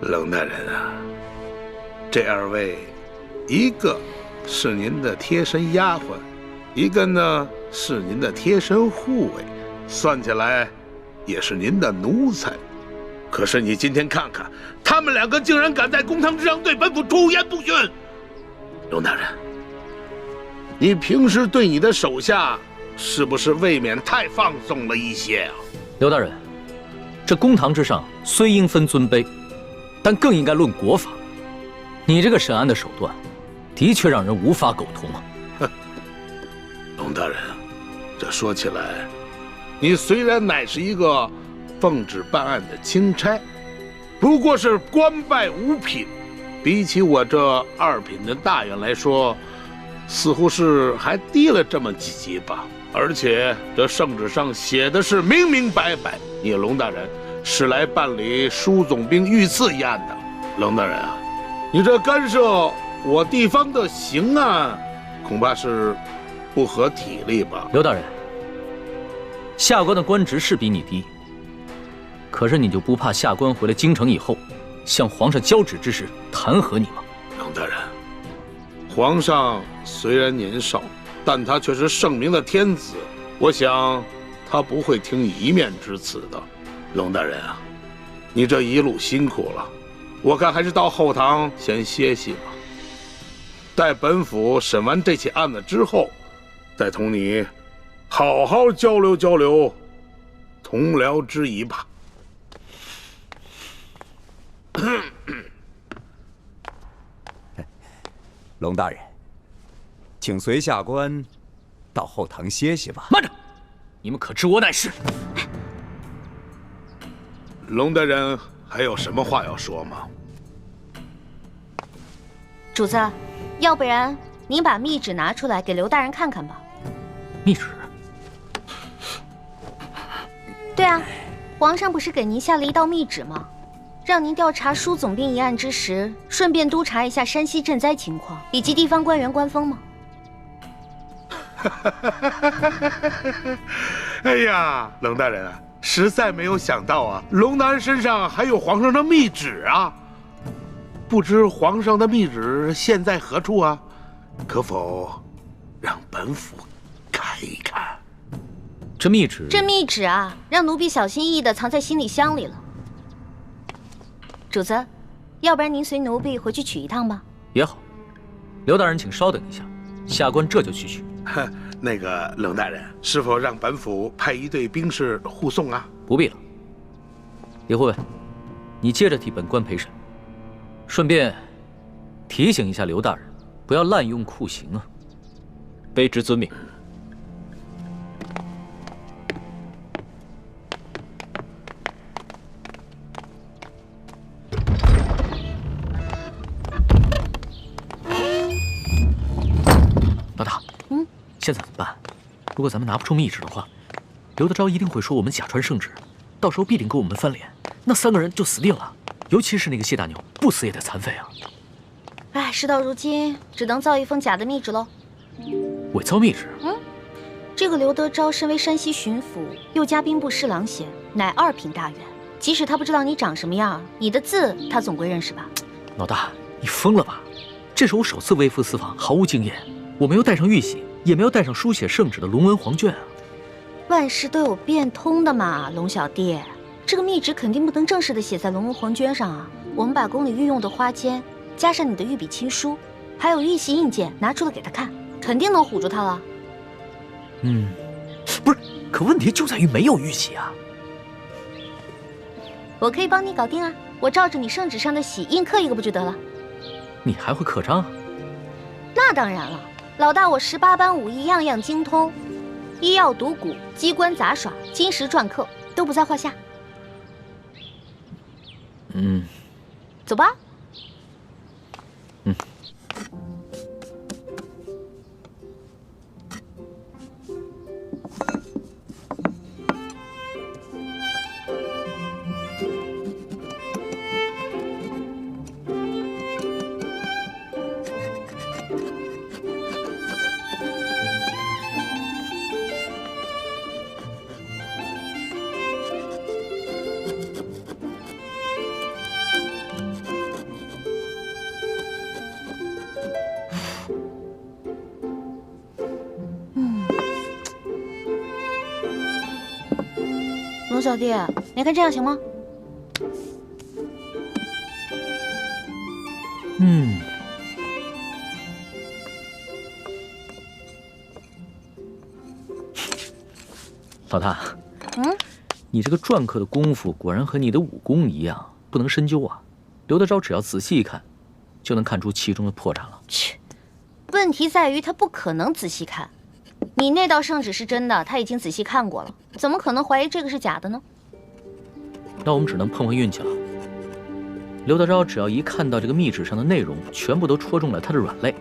冷大人啊，这二位，一个是您的贴身丫鬟，一个呢是您的贴身护卫，算起来也是您的奴才。可是你今天看看，他们两个竟然敢在公堂之上对本府出言不逊。龙大人，你平时对你的手下是不是未免太放纵了一些啊？刘大人，这公堂之上虽应分尊卑，但更应该论国法。你这个审案的手段，的确让人无法苟同啊！哼，龙大人，这说起来，你虽然乃是一个奉旨办案的钦差，不过是官拜五品，比起我这二品的大员来说，似乎是还低了这么几级吧。而且这圣旨上写的是明明白白，你龙大人是来办理舒总兵遇刺一案的。龙大人啊，你这干涉我地方的刑案，恐怕是不合体力吧？刘大人，下官的官职是比你低，可是你就不怕下官回了京城以后，向皇上交旨之时弹劾你吗？龙大人，皇上虽然年少，但他却是圣明的天子，我想他不会听你一面之词的。龙大人啊，你这一路辛苦了，我看还是到后堂先歇息吧。待本府审完这起案子之后，再同你好好交流交流同僚之谊吧。龙大人，请随下官到后堂歇息吧。慢着，你们可知我乃是？龙大人还有什么话要说吗？主子，要不然您把密旨拿出来给刘大人看看吧。密旨？对啊，皇上不是给您下了一道密旨吗？让您调查舒总兵一案之时，顺便督查一下山西赈灾情况以及地方官员官风吗？哎呀，龙大人啊，实在没有想到啊，龙大人身上还有皇上的密旨啊！不知皇上的密旨现在何处啊？可否让本府看一看？这密旨啊，让奴婢小心翼翼地藏在行李箱里了。主子，要不然您随奴婢回去取一趟吧。也好，刘大人请稍等一下，下官这就去取。那个冷大人，是否让本府派一队兵士护送啊？不必了。李护卫，你接着替本官陪审，顺便提醒一下刘大人，不要滥用酷刑啊。卑职遵命。老大，现在怎么办？如果咱们拿不出密旨的话，刘德昭一定会说我们假传圣旨，到时候必定跟我们翻脸，那3个人就死定了。尤其是那个谢大牛，不死也得残废啊！哎，事到如今，只能造一封假的密旨喽。伪造密旨？这个刘德昭身为山西巡抚，又加兵部侍郎衔，乃2品大员。即使他不知道你长什么样，你的字他总归认识吧？老大，你疯了吧？这是我首次微服私访，毫无经验。我没有带上玉玺，也没有带上书写圣旨的龙纹黄卷啊！万事都有变通的嘛，龙小弟。这个密旨肯定不能正式的写在龙纹黄卷上啊！我们把宫里御用的花笺，加上你的御笔亲书，还有玉玺印鉴，拿出来给他看，肯定能唬住他了。不是，可问题就在于没有玉玺啊！我可以帮你搞定啊！我照着你圣旨上的玺印刻一个不就得了？你还会刻章？那当然了。老大，我18般武艺样样精通，医药赌蛊、机关杂耍、金石篆刻都不在话下。走吧。龙小弟，你看这样行吗？老大，你这个篆刻的功夫果然和你的武功一样，不能深究啊。刘德昭只要仔细一看，就能看出其中的破绽了。切，问题在于他不可能仔细看。你那道圣旨是真的，他已经仔细看过了，怎么可能怀疑这个是假的呢？那我们只能碰碰运气了。刘德昭只要一看到这个密纸上的内容全部都戳中了他的软肋，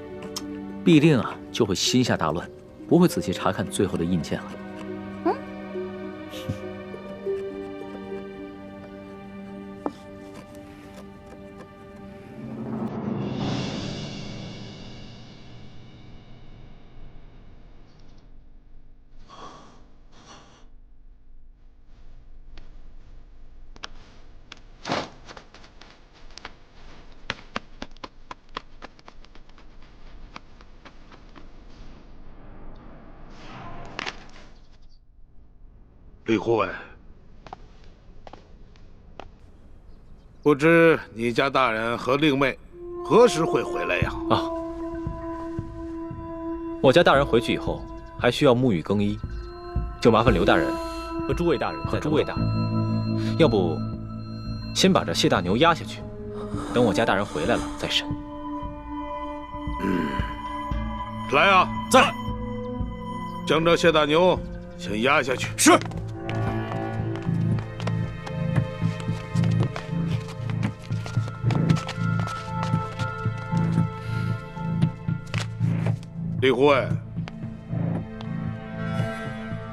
必定就会心下大乱，不会仔细查看最后的印鉴了。李护卫，不知你家大人和令妹何时会回来呀？我家大人回去以后还需要沐浴更衣，就麻烦刘大人和诸位大人要不先把这谢大牛押下去，等我家大人回来了再审。来啊，在。将这谢大牛先押下去。是。李护卫，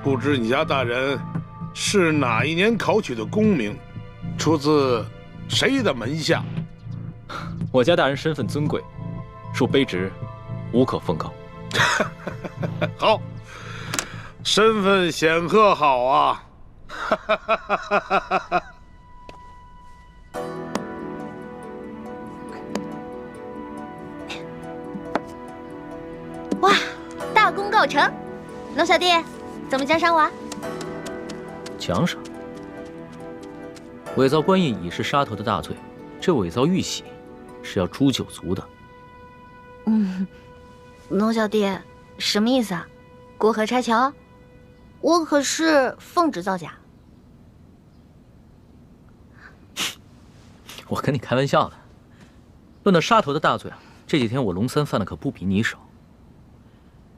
不知你家大人是哪一年考取的功名，出自谁的门下？我家大人身份尊贵，恕卑职无可奉告。好，身份显赫，好啊！哇，大功告成！龙小弟，怎么奖赏我啊？奖赏？伪造官印已是杀头的大罪，这伪造玉玺是要诛九族的。龙小弟，什么意思啊？过河拆桥？我可是奉旨造假。我跟你开玩笑的。论到杀头的大罪这几天我龙三犯的可不比你少。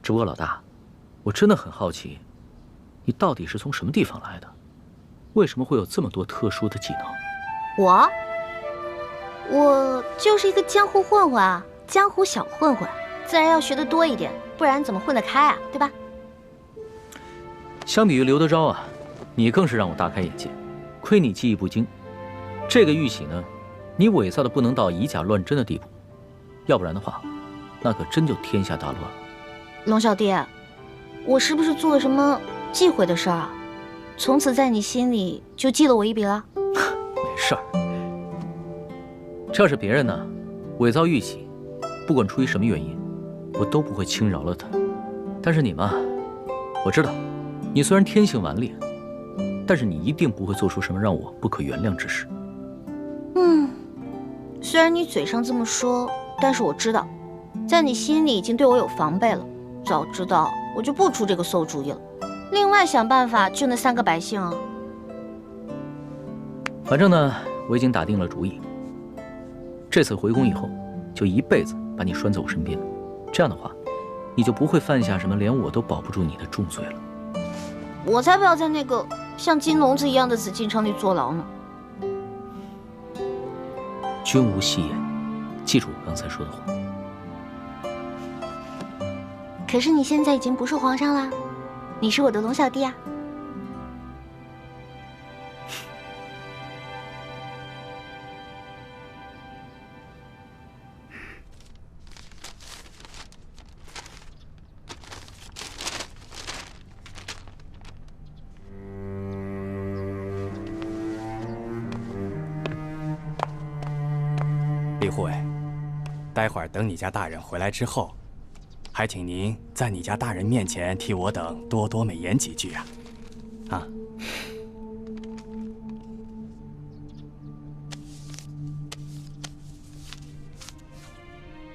只不过老大，我真的很好奇，你到底是从什么地方来的？为什么会有这么多特殊的技能？我就是一个江湖混混啊，江湖小混混，自然要学得多一点，不然怎么混得开啊，对吧？相比于刘德昭你更是让我大开眼界。亏你技艺不精，这个玉玺呢，你伪造的不能到以假乱真的地步，要不然的话，那可真就天下大乱了。龙小弟，我是不是做了什么忌讳的事儿啊？从此在你心里就记了我一笔了？没事儿，这要是别人呢，伪造玉玺，不管出于什么原因，我都不会轻饶了他。但是你嘛，我知道，你虽然天性顽劣，但是你一定不会做出什么让我不可原谅之事。虽然你嘴上这么说，但是我知道，在你心里已经对我有防备了。早知道我就不出这个馊主意了，另外想办法救那3个百姓啊。反正呢，我已经打定了主意，这次回宫以后，就一辈子把你拴在我身边，这样的话，你就不会犯下什么连我都保不住你的重罪了。我才不要在那个像金笼子一样的紫禁城里坐牢呢。君无戏言，记住我刚才说的话。可是你现在已经不是皇上啦，你是我的龙小弟啊。李护卫，待会儿等你家大人回来之后，还请您在你家大人面前替我等多多美言几句啊！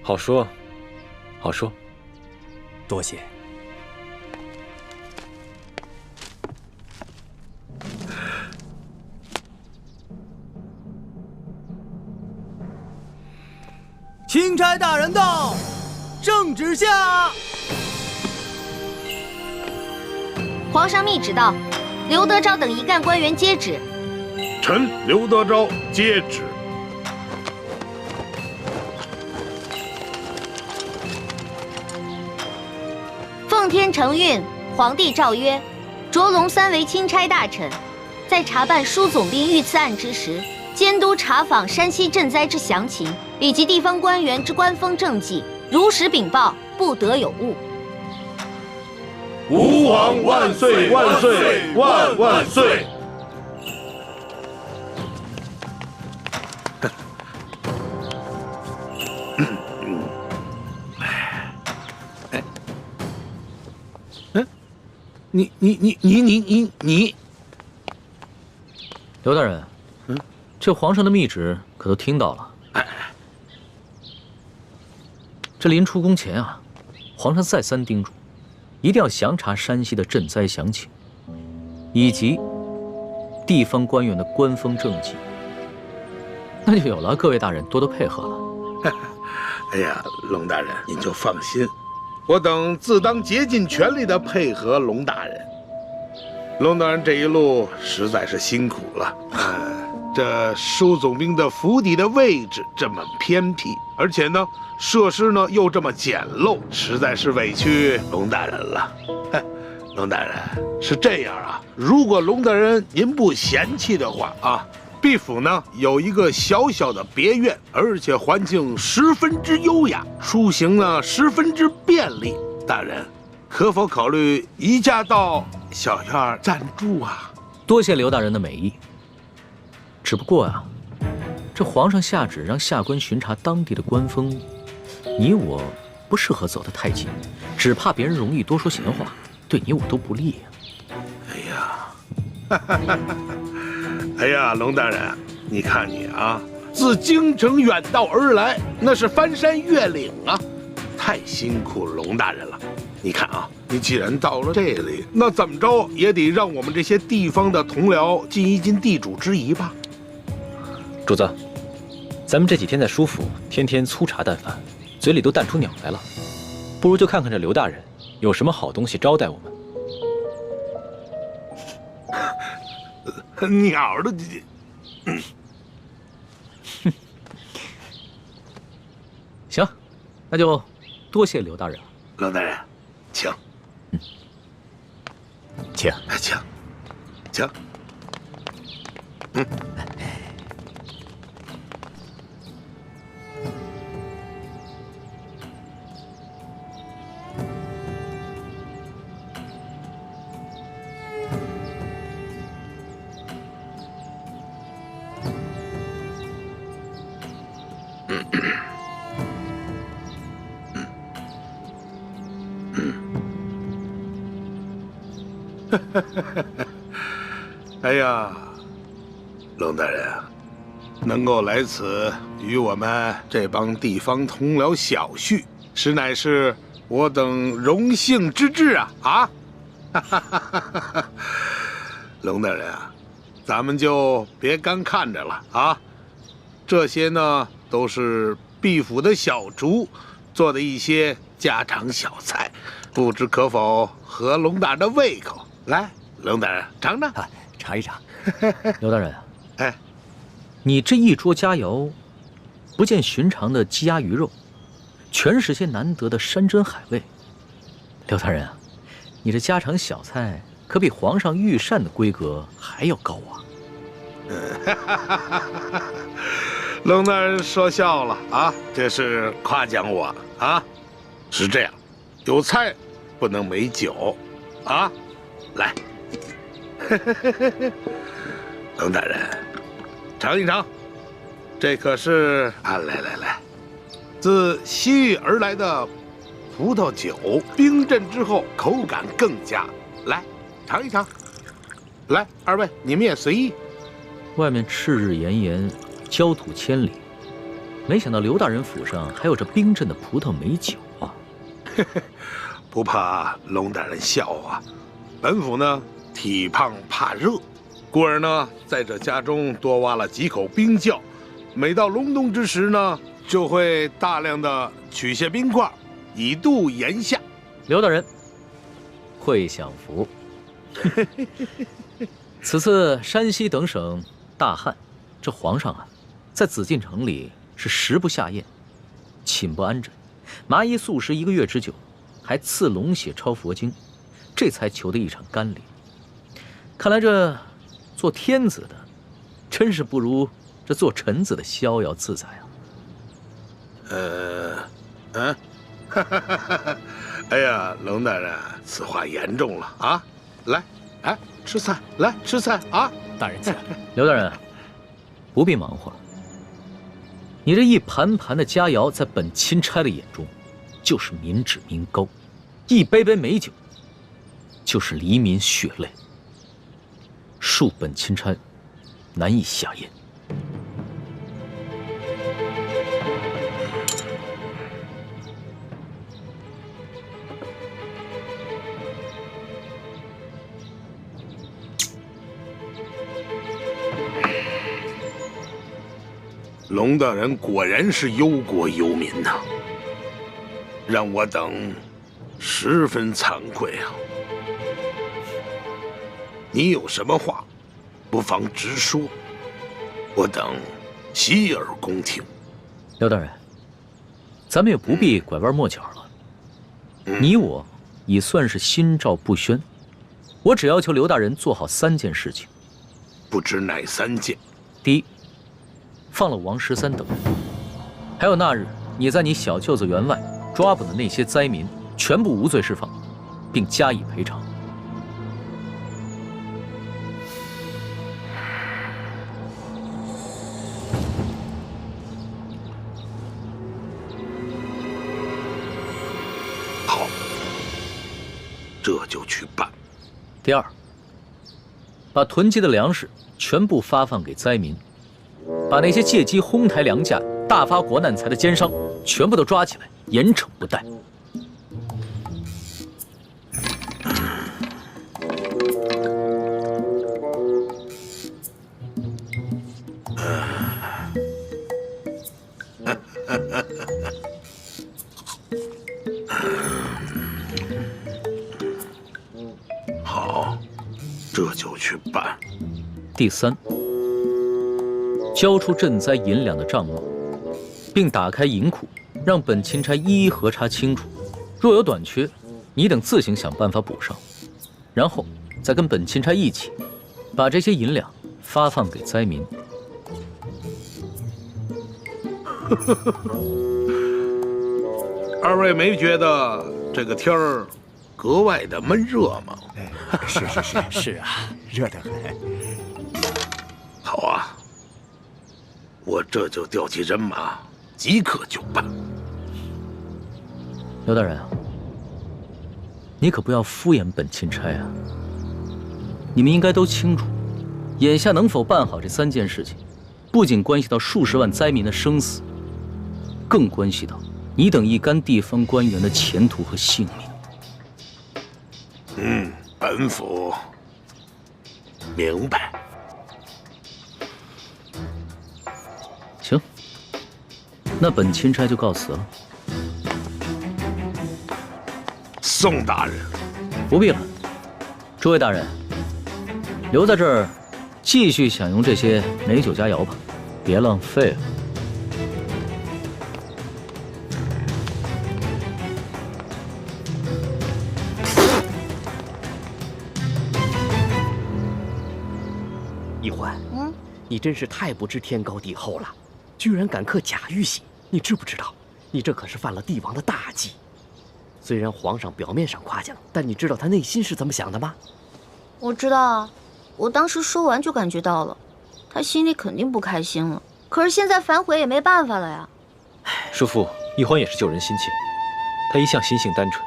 好说，好说。多谢。钦差大人到，圣旨下。皇上密旨到，刘德昭等一干官员接旨。臣刘德昭接旨。奉天承运，皇帝诏曰：着龙3为钦差大臣，在查办枢总兵遇刺案之时，监督查访山西赈灾之详情，以及地方官员之官风政绩，如实禀报，不得有误。吾皇万岁万岁万万岁！你，刘大人，这皇上的密旨可都听到了。这临出宫前啊，皇上再三叮嘱，一定要详查山西的赈灾详情，以及地方官员的官风政绩。那就有了各位大人多多配合了。哎呀，龙大人您就放心，我等自当竭尽全力的配合龙大人。龙大人这一路实在是辛苦了。这枢总兵的府邸的位置这么偏僻，而且呢，设施呢又这么简陋，实在是委屈龙大人了。龙大人是这样啊，如果龙大人您不嫌弃的话啊，毕府呢有一个小小的别院，而且环境十分之优雅，出行呢十分之便利。大人可否考虑移驾到小院暂住啊？多谢刘大人的美意。只不过啊，这皇上下旨让下官巡查当地的官风，你我不适合走得太近，只怕别人容易多说闲话，对你我都不利啊。哎呀，龙大人，你看你啊，自京城远道而来，那是翻山越岭啊，太辛苦龙大人了。你看啊，你既然到了这里，那怎么着也得让我们这些地方的同僚尽一尽地主之谊吧。主子，咱们这几天在舒府，天天粗茶淡饭，嘴里都淡出鸟来了，不如就看看这刘大人有什么好东西招待我们。鸟的，行，那就多谢刘大人了。龙大人，请，请，请。哎呀，龙大人啊，能够来此与我们这帮地方同僚小叙，实乃是我等荣幸之至啊！龙大人啊，咱们就别干看着了啊！这些呢，都是毕府的小厨做的一些家常小菜，不知可否合龙大人的胃口？来，龙大人尝尝，尝一尝。刘大人，哎，你这一桌佳肴，不见寻常的鸡鸭鱼肉，全是些难得的山珍海味。刘大人啊，你这家常小菜可比皇上御膳的规格还要高啊！龙大人说笑了啊，这是夸奖我啊。是这样，有菜不能没酒啊。来，龙大人，尝一尝，这可是啊，来，自西域而来的葡萄酒，冰镇之后口感更佳。来，尝一尝。来，二位你们也随意。外面赤日炎炎，焦土千里，没想到刘大人府上还有着冰镇的葡萄美酒啊！不怕龙大人笑话，本府呢体胖怕热，故而呢在这家中多挖了几口冰窖，每到隆冬之时呢，就会大量的取些冰块，以度炎夏。刘大人，会享福。此次山西等省大旱，这皇上啊，在紫禁城里是食不下咽，寝不安枕，麻衣素食1个月之久，还赐龙血抄佛经，这才求得一场甘霖。看来这做天子的，真是不如这做臣子的逍遥自在啊！哎呀，龙大人，此话严重了啊！来，哎，吃菜，来吃菜啊！大人请。刘大人，不必忙活了。你这一盘盘的佳肴，在本钦差的眼中，就是民脂民膏；一杯杯美酒，就是黎民血泪，恕本钦差难以下咽。龙大人果然是忧国忧民呐，让我等十分惭愧啊！你有什么话，不妨直说，我等洗耳恭听。刘大人，咱们也不必拐弯抹角了。你我已算是心照不宣，我只要求刘大人做好3件事情。不知哪3件？第一，放了王13等人，还有那日你在你小舅子园外抓捕的那些灾民，全部无罪释放，并加以赔偿。好，这就去办。第二，把囤积的粮食全部发放给灾民，把那些借机哄抬粮价、大发国难财的奸商全部都抓起来，严惩不贷。好，这就去办。第三，交出赈灾银两的账目，并打开银库，让本钦差一一核查清楚。若有短缺，你等自行想办法补上，然后再跟本钦差一起，把这些银两发放给灾民。二位没觉得这个天儿格外的闷热吗？是啊，热得很。好啊，我这就调集人马，即刻就办。刘大人啊，你可不要敷衍本钦差啊！你们应该都清楚，眼下能否办好这3件事情，不仅关系到数十万灾民的生死，更关系到你等一干地方官员的前途和性命。本府明白。行，那本钦差就告辞了。宋大人，不必了。诸位大人，留在这儿，继续享用这些美酒佳肴吧，别浪费了。一欢，你真是太不知天高地厚了，居然敢刻假玉玺！你知不知道，你这可是犯了帝王的大忌。虽然皇上表面上夸奖，但你知道他内心是怎么想的吗？我知道啊，我当时说完就感觉到了，他心里肯定不开心了。可是现在反悔也没办法了呀。叔父，一欢也是救人心切，他一向心性单纯，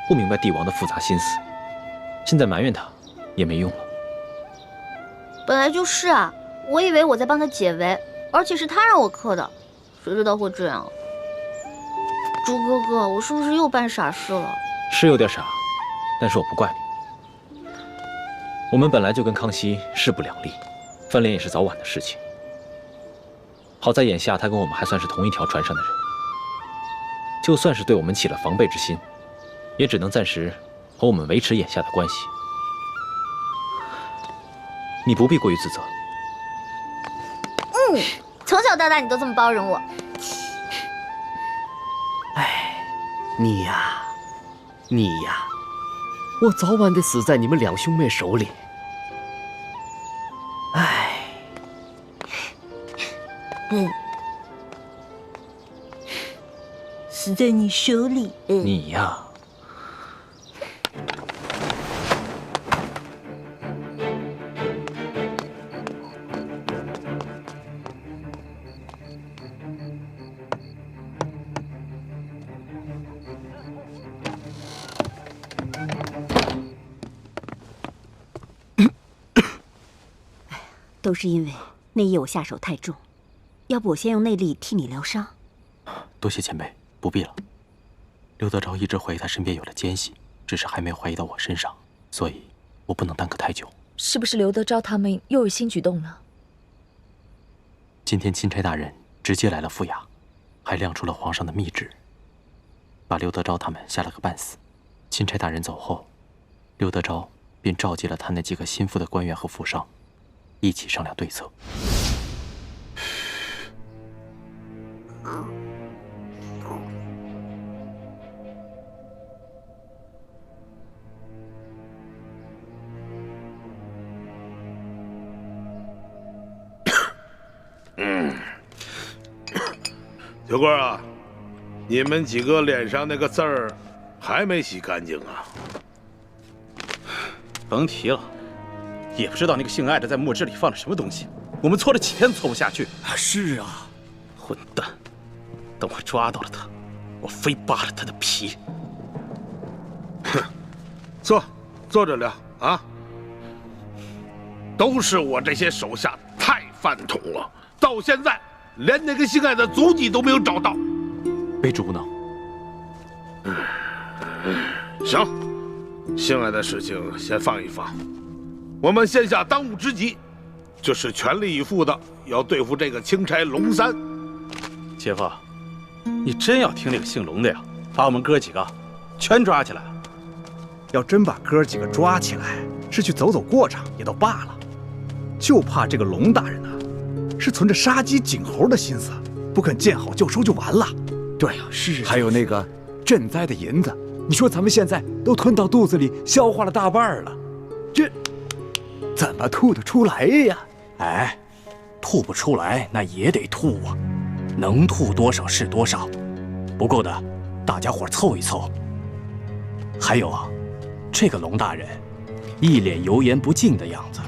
不明白帝王的复杂心思，现在埋怨他也没用了。本来就是啊，我以为我在帮他解围，而且是他让我刻的。谁知道会这样？猪哥哥，我是不是又办傻事了？是有点傻，但是我不怪你。我们本来就跟康熙势不两立，翻脸也是早晚的事情。好在眼下他跟我们还算是同一条船上的人，就算是对我们起了防备之心，也只能暂时和我们维持眼下的关系。你不必过于自责。从小到大你都这么包容我。哎，你呀，我早晚得死在你们两兄妹手里。哎，死在你手里。你呀，都是因为那夜我下手太重，要不我先用内力替你疗伤。多谢前辈，不必了。刘德昭一直怀疑他身边有了奸细，只是还没有怀疑到我身上，所以我不能耽搁太久。是不是刘德昭他们又有新举动了？今天钦差大人直接来了府衙，还亮出了皇上的密旨，把刘德昭他们吓了个半死。钦差大人走后，刘德昭便召集了他那几个心腹的官员和府上，一起商量对策。小官啊，你们几个脸上那个字儿还没洗干净啊？甭提了，也不知道那个姓艾的在墨汁里放了什么东西，我们搓了几天搓不下去。是啊，混蛋！等我抓到了他，我非扒了他的皮。哼，坐着聊啊！都是我这些手下太犯统了，到现在连那个姓艾的足迹都没有找到。卑职无能。行，姓艾的事情先放一放，我们现下当务之急就是全力以赴的要对付这个钦差龙三。姐夫，你真要听那个姓龙的呀，把我们哥几个全抓起来？要真把哥几个抓起来，是去走走过场也都罢了，就怕这个龙大人是存着杀鸡儆猴的心思，不肯见好就收就完了。对呀，是。还有那个赈灾的银子，你说咱们现在都吞到肚子里，消化了大半了，这怎么吐得出来呀？哎，吐不出来那也得吐啊，能吐多少是多少，不够的大家伙凑一凑。还有啊，这个龙大人一脸油盐不进的样子，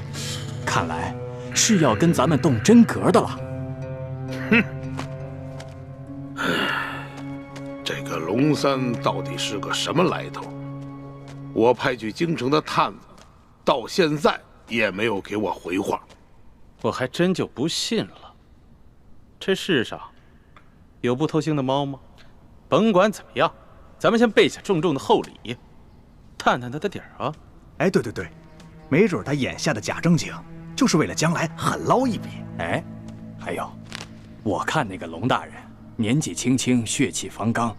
看来是要跟咱们动真格的了。哼，这个龙三到底是个什么来头？我派去京城的探子，到现在也没有给我回话。我还真就不信了。这世上有不偷腥的猫吗？甭管怎么样，咱们先备下重重的厚礼，探探他的底儿啊！哎，对，没准他眼下的假正经，就是为了将来狠捞一笔。哎，还有，我看那个龙大人年纪轻轻，血气方刚，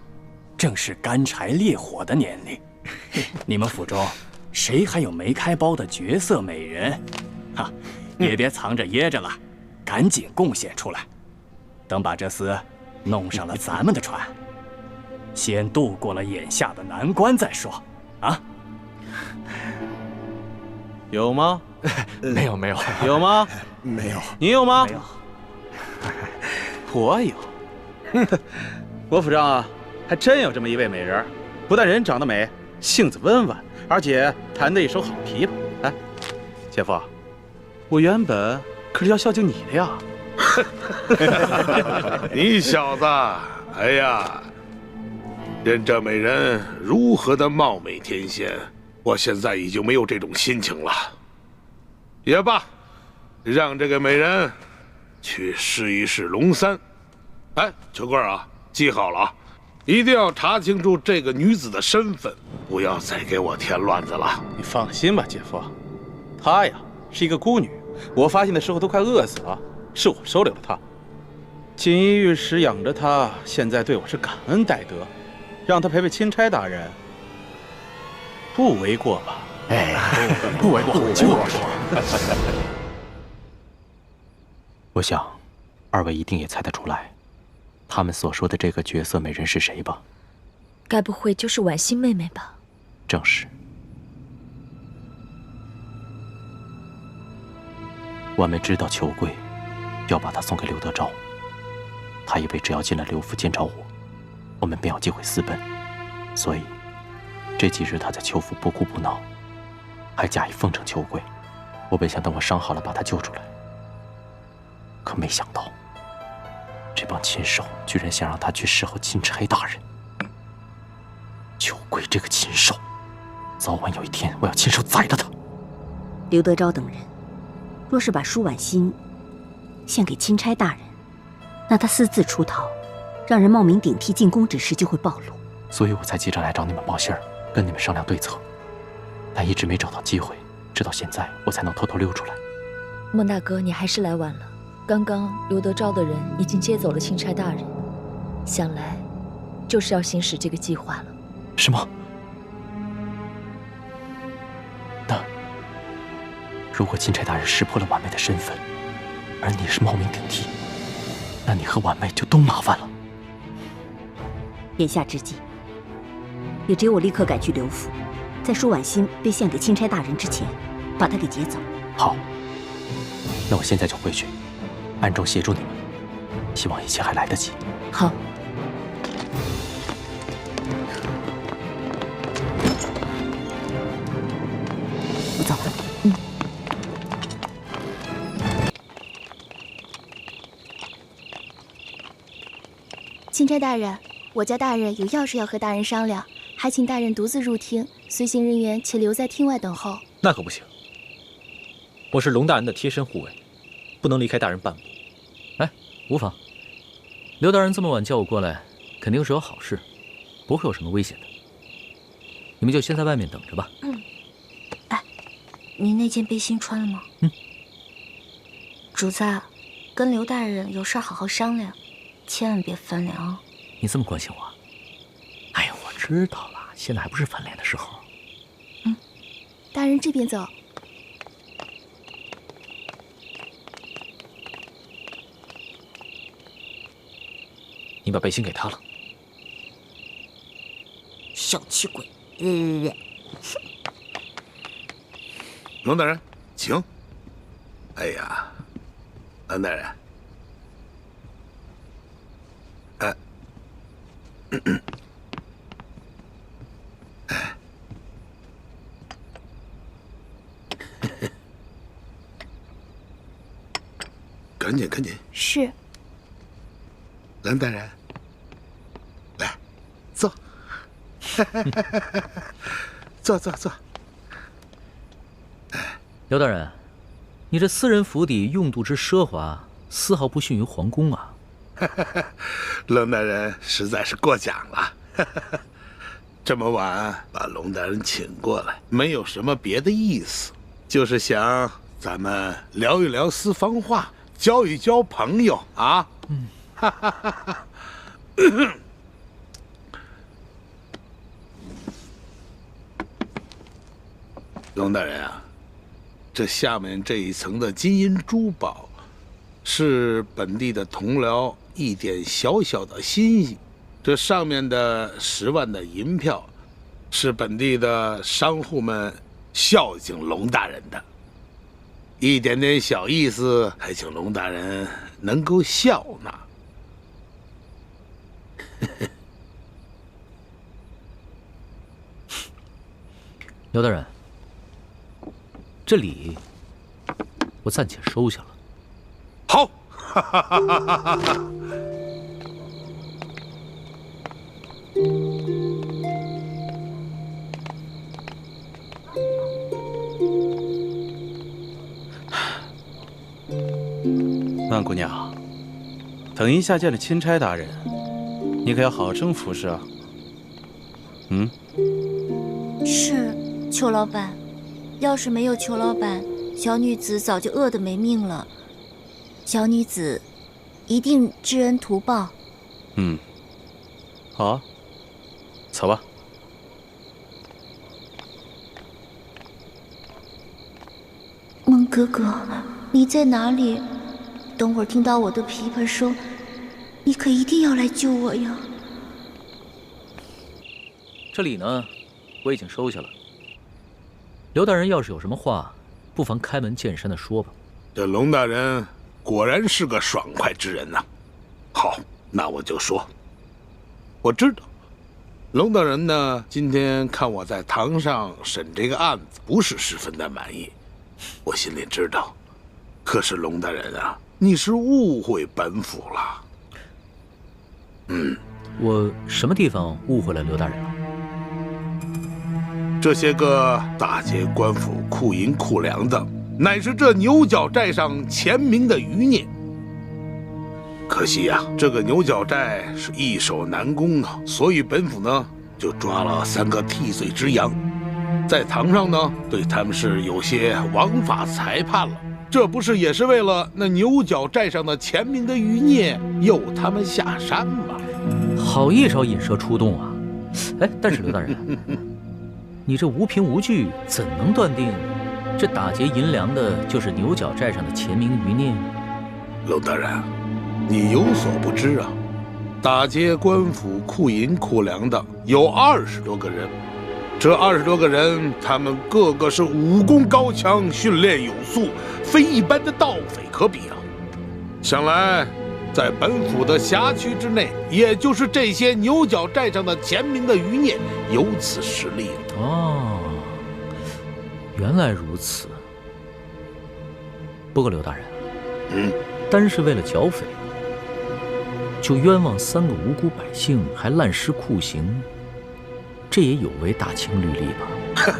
正是干柴烈火的年龄。你们府中谁还有没开包的绝色美人？哈，也别藏着掖着了，赶紧贡献出来。等把这厮弄上了咱们的船，先渡过了眼下的难关再说。啊？有吗？没有。有吗？没有。你有吗？没有。我有。我府上啊，还真有这么一位美人，不但人长得美，性子温婉，而且弹得一手好琵琶。哎，姐夫，我原本可是要孝敬你的呀。你小子，哎呀，任这美人如何的貌美天仙，我现在已经没有这种心情了。也罢，让这个美人去试一试龙三，哎，秋桂啊，记好了啊，一定要查清楚这个女子的身份，不要再给我添乱子了。你放心吧，姐夫，她呀是一个孤女，我发现的时候都快饿死了，是我收留了她。锦衣玉食养着她，现在对我是感恩戴德，让她陪陪钦差大人，不为过吧？哎，不为过，就是。我想，二位一定也猜得出来，他们所说的这个绝色美人是谁吧？该不会就是婉欣妹妹吧？正是。婉妹知道秋桂要把她送给刘德昭，她以为只要进了刘府见着我们便有机会私奔，所以这几日她在秋府不哭不闹，还假意奉承秋桂。我本想等我伤好了把她救出来，可没想到这帮禽兽居然想让她去侍候钦差大人。秋桂这个禽兽，早晚有一天我要亲手宰了他。刘德昭等人若是把舒婉欣献给钦差大人，那他私自出逃，让人冒名顶替进宫之事就会暴露。所以我才急着来找你们报信儿，跟你们商量对策，但一直没找到机会，直到现在我才能偷偷溜出来。孟大哥，你还是来晚了。刚刚刘德昭的人已经接走了钦差大人，想来就是要行使这个计划了。什么？那如果钦差大人识破了婉妹的身份，而你是冒名顶替，那你和婉妹就都麻烦了。眼下之际，也只有我立刻赶去刘府，在舒婉欣被献给钦差大人之前，把她给劫走。好，那我现在就回去，暗中协助你们，希望一切还来得及。好。我走了。钦差大人，我家大人有要事要和大人商量，还请大人独自入厅，随行人员且留在厅外等候。那可不行，我是龙大人的贴身护卫，不能离开大人半步。哎，无妨。刘大人这么晚叫我过来，肯定是有好事，不会有什么危险的。你们就先在外面等着吧。哎，你那件背心穿了吗？主子，跟刘大人有事好好商量，千万别翻脸啊！你这么关心我？哎呀，我知道了，现在还不是翻脸的时候。大人这边走。你把背心给他了。小气鬼！龙大人，请。哎呀，龙大人，赶紧赶紧。是。蓝大人，来，坐。坐坐坐。刘大人，你这私人府邸用度之奢华，丝毫不逊于皇宫啊！龙大人实在是过奖了。这么晚把龙大人请过来，没有什么别的意思，就是想咱们聊一聊私房话，交一交朋友啊。龙大人啊，这下面这一层的金银珠宝，是本地的同僚一点小小的心意。这上面的10万的银票，是本地的商户们孝敬龙大人的，一点点小意思，还请龙大人能够笑纳。刘大人，这礼我暂且收下了。好。万姑娘，等一下见了钦差大人，你可要好生服侍啊。是，裘老板。要是没有裘老板，小女子早就饿得没命了。小女子一定知恩图报。好啊，走吧。孟哥哥，你在哪里？等会儿听到我的琵琶声，你可一定要来救我呀！这里呢，我已经收下了。刘大人要是有什么话，不妨开门见山的说吧。这龙大人果然是个爽快之人呐。好，那我就说，我知道，龙大人呢，今天看我在堂上审这个案子，不是十分的满意，我心里知道。可是龙大人啊，你是误会本府了。我什么地方误会了刘大人了？这些个打劫官府库银库粮的，乃是这牛角寨上前明的余孽。可惜呀，这个牛角寨是易守难攻啊，所以本府呢就抓了3个替罪之羊，在堂上呢对他们是有些枉法裁判了。这不是也是为了那牛角寨上的前明的余孽诱他们下山吗？好一招引蛇出洞啊！哎，但是刘大人，你这无凭无据，怎能断定这打劫银粮的就是牛角寨上的前明余孽？龙大人，你有所不知啊，打劫官府库银库粮的有20多个人，这20多个人，他们个个是武功高强，训练有素，非一般的盗匪可比啊！想来，在本府的辖区之内，也就是这些牛角寨上的前明的余孽有此实力。哦，原来如此。不过刘大人，单是为了剿匪，就冤枉3个无辜百姓，还滥施酷刑，这也有违大清律例吧？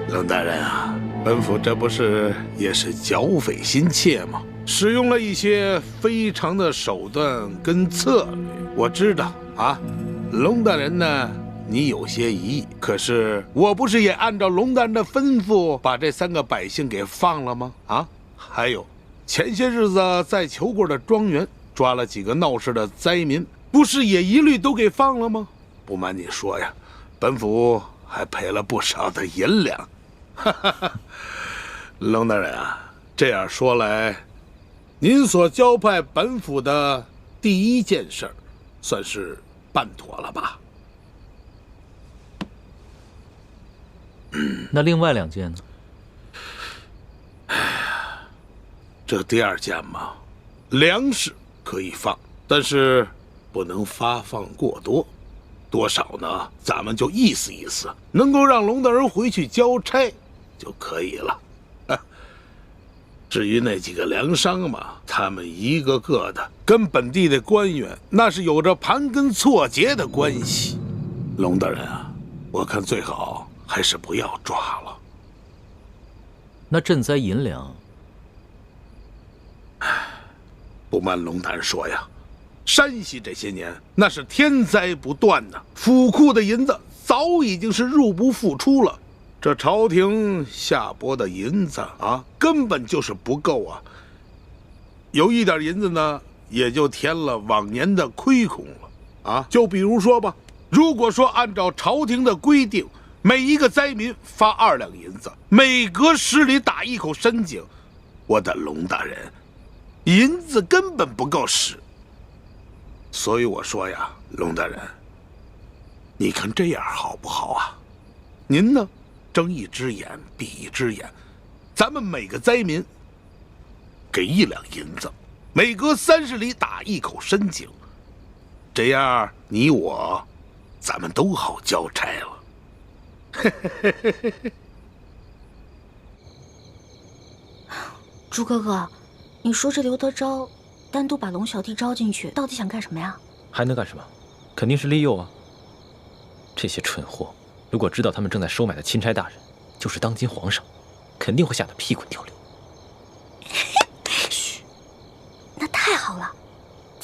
冷大人啊，本府这不是也是剿匪心切吗？使用了一些非常的手段跟策略。我知道啊，龙大人呢，你有些疑义，可是我不是也按照龙大人的吩咐，把这3个百姓给放了吗？啊，还有前些日子在裘贵的庄园抓了几个闹事的灾民，不是也一律都给放了吗？不瞒你说呀，本府还赔了不少的银两。哈哈哈，龙大人啊，这样说来，您所交派本府的第1件事，算是办妥了吧？那另外2件呢？这第2件嘛，粮食可以放，但是不能发放过多。多少呢？咱们就意思意思，能够让龙大人回去交差就可以了。至于那几个粮商嘛，他们一个个的跟本地的官员那是有着盘根错节的关系。龙大人啊，我看最好还是不要抓了。那赈灾银两，不瞒龙大人说呀，山西这些年那是天灾不断呐，府库的银子早已经是入不敷出了。这朝廷下拨的银子啊，根本就是不够啊。有一点银子呢，也就填了往年的亏空了啊。就比如说吧，如果说按照朝廷的规定，每一个灾民发2两银子，每隔10里打一口深井，我的龙大人，银子根本不够使。所以我说呀，龙大人，你看这样好不好啊？您呢，睁一只眼闭一只眼，咱们每个灾民给1两银子，每隔30里打一口深井，这样你我咱们都好交差了。朱哥哥，你说这刘德昭单独把龙小弟招进去，到底想干什么呀？还能干什么？肯定是利诱啊！这些蠢货，如果知道他们正在收买的钦差大人就是当今皇上，肯定会吓得屁滚尿流。嘘，那太好了，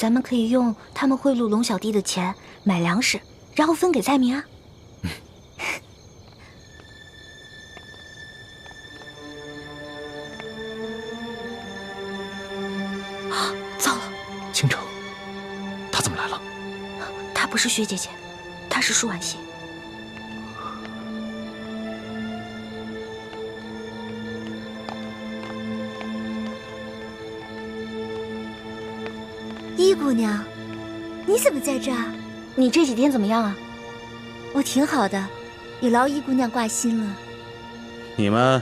咱们可以用他们贿赂龙小弟的钱买粮食，然后分给灾民啊。糟了，倾城，他怎么来了？她不是薛姐姐，她是舒婉心。依姑娘，你怎么在这儿？你这几天怎么样啊？我挺好的，有劳依姑娘挂心了。你们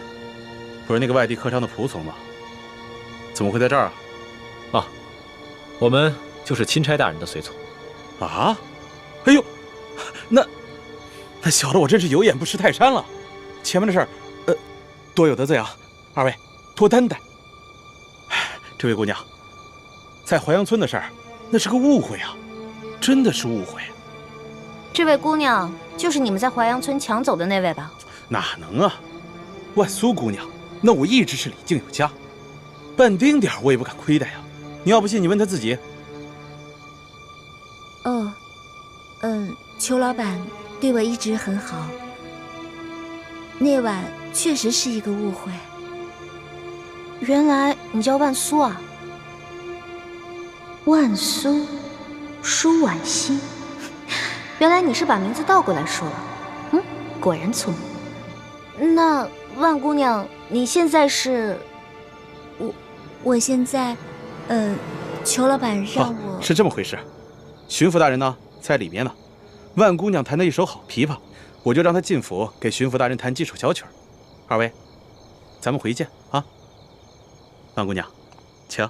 不是那个外地客商的仆从吗？怎么会在这儿啊？啊，我们就是钦差大人的随从。啊？哎呦，那小的我真是有眼不识泰山了。前面的事儿，多有得罪啊！二位多担待。这位姑娘，在淮阳村的事儿，那是个误会啊，真的是误会。这位姑娘就是你们在淮阳村抢走的那位吧？哪能啊！万苏姑娘，那我一直是礼敬有加，半丁点我也不敢亏待呀。你要不信，你问她自己。哦，裘老板对我一直很好。那晚确实是一个误会。原来你叫万苏啊？万苏，舒婉心。原来你是把名字倒过来说了。果然聪明。那万姑娘，你现在是？我现在，裘老板让我。是这么回事。巡抚大人呢，在里面呢。万姑娘弹得一手好琵琶，我就让她进府给巡抚大人弹几首小曲儿。二位，咱们回见啊。万姑娘，请。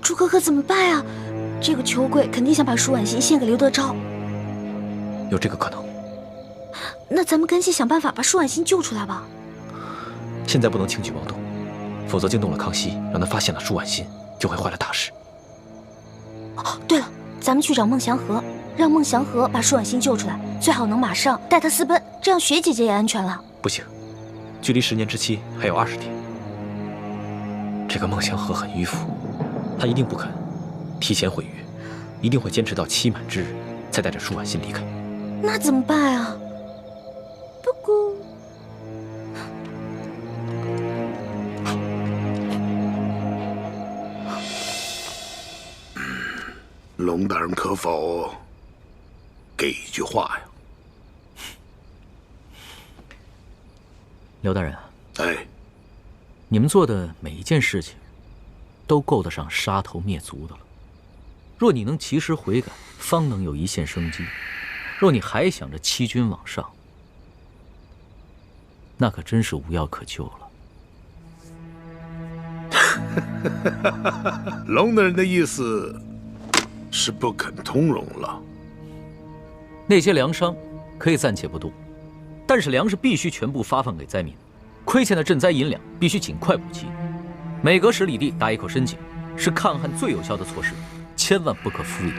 朱哥哥怎么办呀？这个裘贵肯定想把舒婉心献给刘德昭。有这个可能。那咱们赶紧想办法把舒婉心救出来吧。现在不能轻举妄动，否则惊动了康熙，让他发现了舒婉心，就会坏了大事。哦，对了，咱们去找孟祥和，让孟祥和把舒婉心救出来，最好能马上带她私奔，这样雪姐姐也安全了。不行，距离10年之期还有20天。这个孟祥和很迂腐，他一定不肯提前毁约，一定会坚持到期满之日才带着舒婉心离开。那怎么办啊？不过，龙大人可否给一句话呀？刘大人，哎，你们做的每一件事情，都够得上杀头灭族的了。若你能及时悔改，方能有一线生机；若你还想着欺君罔上，那可真是无药可救了。龙大人的意思是不肯通融了。那些粮商可以暂且不动，但是粮食必须全部发放给灾民，亏欠的赈灾银两必须尽快补齐。每隔10里地打一口深井，是抗旱最有效的措施，千万不可敷衍。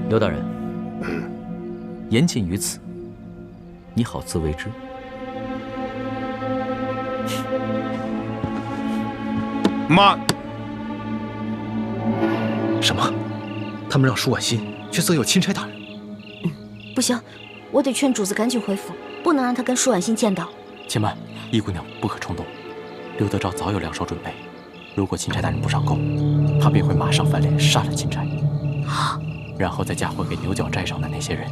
刘大人，言尽于此，你好自为之。慢！什么？他们让舒婉心去色诱钦差大人？不行，我得劝主子赶紧回府，不能让他跟舒婉心见到。且慢，依姑娘不可冲动。刘德昭早有2手准备，如果钦差大人不上钩，他便会马上翻脸杀了钦差，然后再嫁祸给牛角寨上的那些人。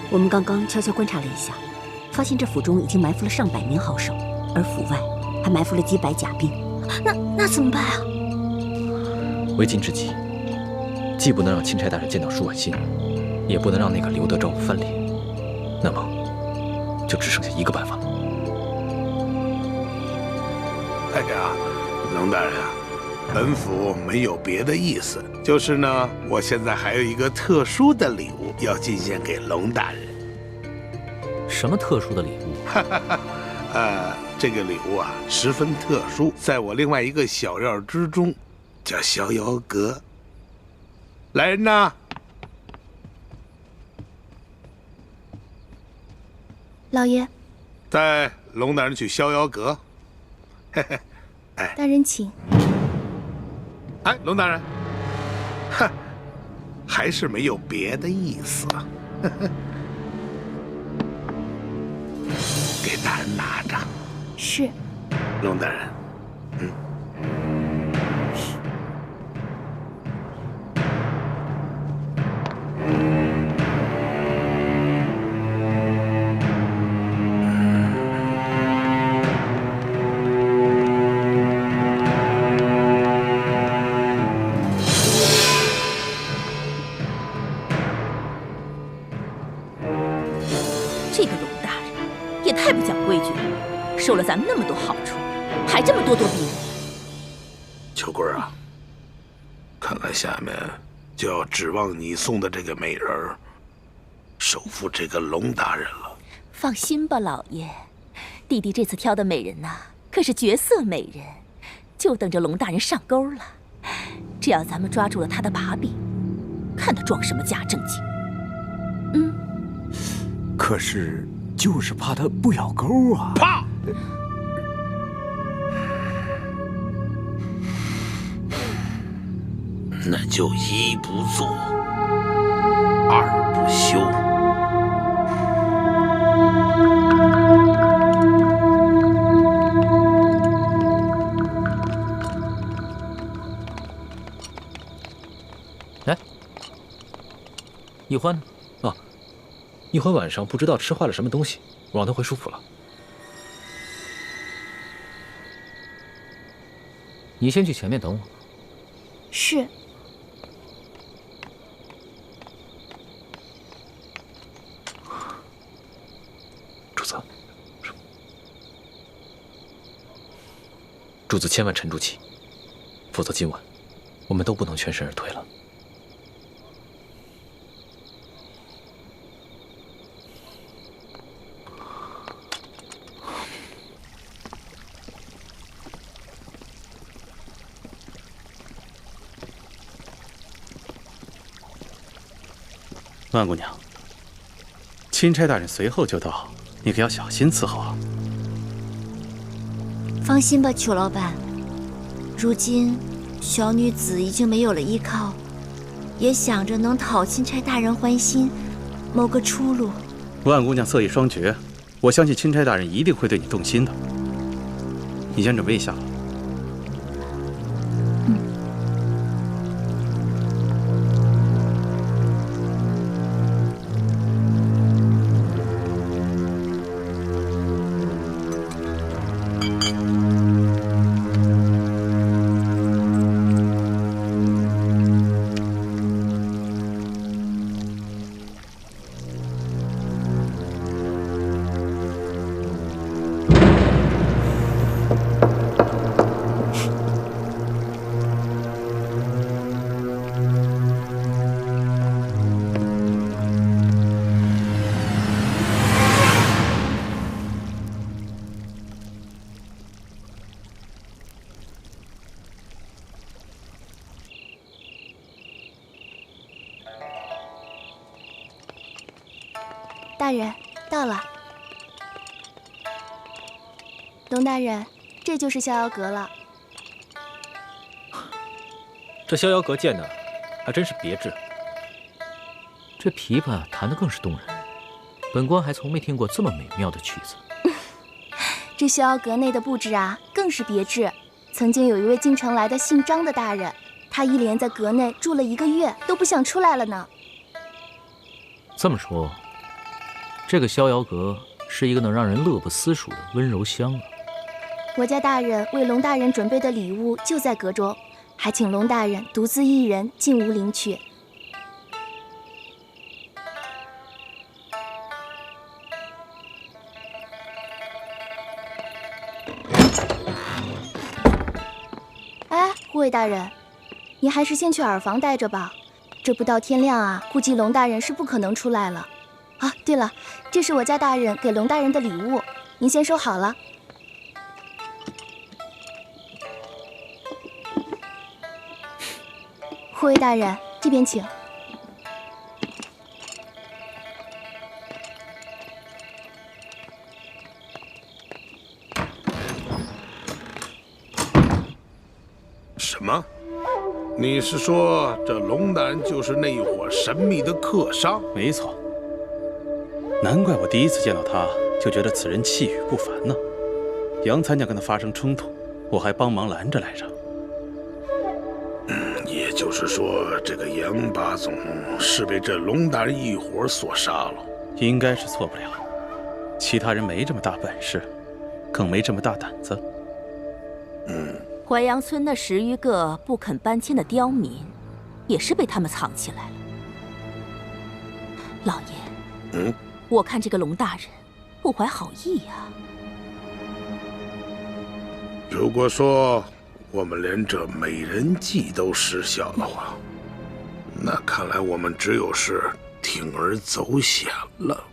我们刚刚悄悄观察了一下，发现这府中已经埋伏了上百名好手，而府外还埋伏了几百甲兵。那怎么办啊？为今之计，既不能让钦差大人见到舒婉心，也不能让那个刘德昭翻脸，那么就只剩下一个办法了。哎呀，龙大人，本府没有别的意思，就是呢，我现在还有一个特殊的礼物要进献给龙大人。什么特殊的礼物？这个礼物啊十分特殊，在我另外一个小院之中，叫逍遥阁。来人呐！老爷，带龙大人去逍遥阁。嘿嘿，哎，大人请。哎，龙大人，哼，还是没有别的意思。呵呵，给大人拿着。是。龙大人，这个龙大人也太不讲规矩了，收了咱们那么多好处，还这么咄咄逼人。秋桂啊，看来下面就要指望你送的这个美人儿收服这个龙大人了。放心吧，老爷，弟弟这次挑的美人呐，可是绝色美人，就等着龙大人上钩了。只要咱们抓住了他的把柄，看他装什么假正经。可是就是怕他不咬钩啊！怕！那就一不做，二不休。来，易欢呢？啊，易欢晚上不知道吃坏了什么东西，我让他回舒府了。你先去前面等我。是。主子，主子千万沉住气，否则今晚我们都不能全身而退了。万姑娘，钦差大人随后就到，你可要小心伺候啊。放心吧，裘老板。如今小女子已经没有了依靠，也想着能讨钦差大人欢心，谋个出路。万姑娘色艺双绝，我相信钦差大人一定会对你动心的。你先准备一下。大人，到了。龙大人，这就是逍遥阁了。这逍遥阁建的还真是别致。这琵琶弹得更是动人，本官还从没听过这么美妙的曲子。这逍遥阁内的布置啊，更是别致。曾经有一位京城来的姓张的大人，他一连在阁内住了1个月，都不想出来了呢。这么说，这个逍遥阁是一个能让人乐不思蜀的温柔乡啊。我家大人为龙大人准备的礼物就在阁中，还请龙大人独自一人进屋领取。哎，护卫大人，您还是先去耳房待着吧。这不到天亮啊，估计龙大人是不可能出来了。啊，对了，这是我家大人给龙大人的礼物，您先收好了。护卫大人，这边请。什么？你是说这龙大人就是那一伙神秘的客商？没错。难怪我第一次见到他就觉得此人气宇不凡呢。杨参将跟他发生冲突，我还帮忙拦着来着。也就是说，这个杨八总是被这龙大人一伙所杀了。应该是错不了。其他人没这么大本事，更没这么大胆子。淮阳村那10余个不肯搬迁的刁民，也是被他们藏起来了。老爷，我看这个龙大人不怀好意呀。如果说我们连这美人计都失效的话，那看来我们只有是铤而走险了。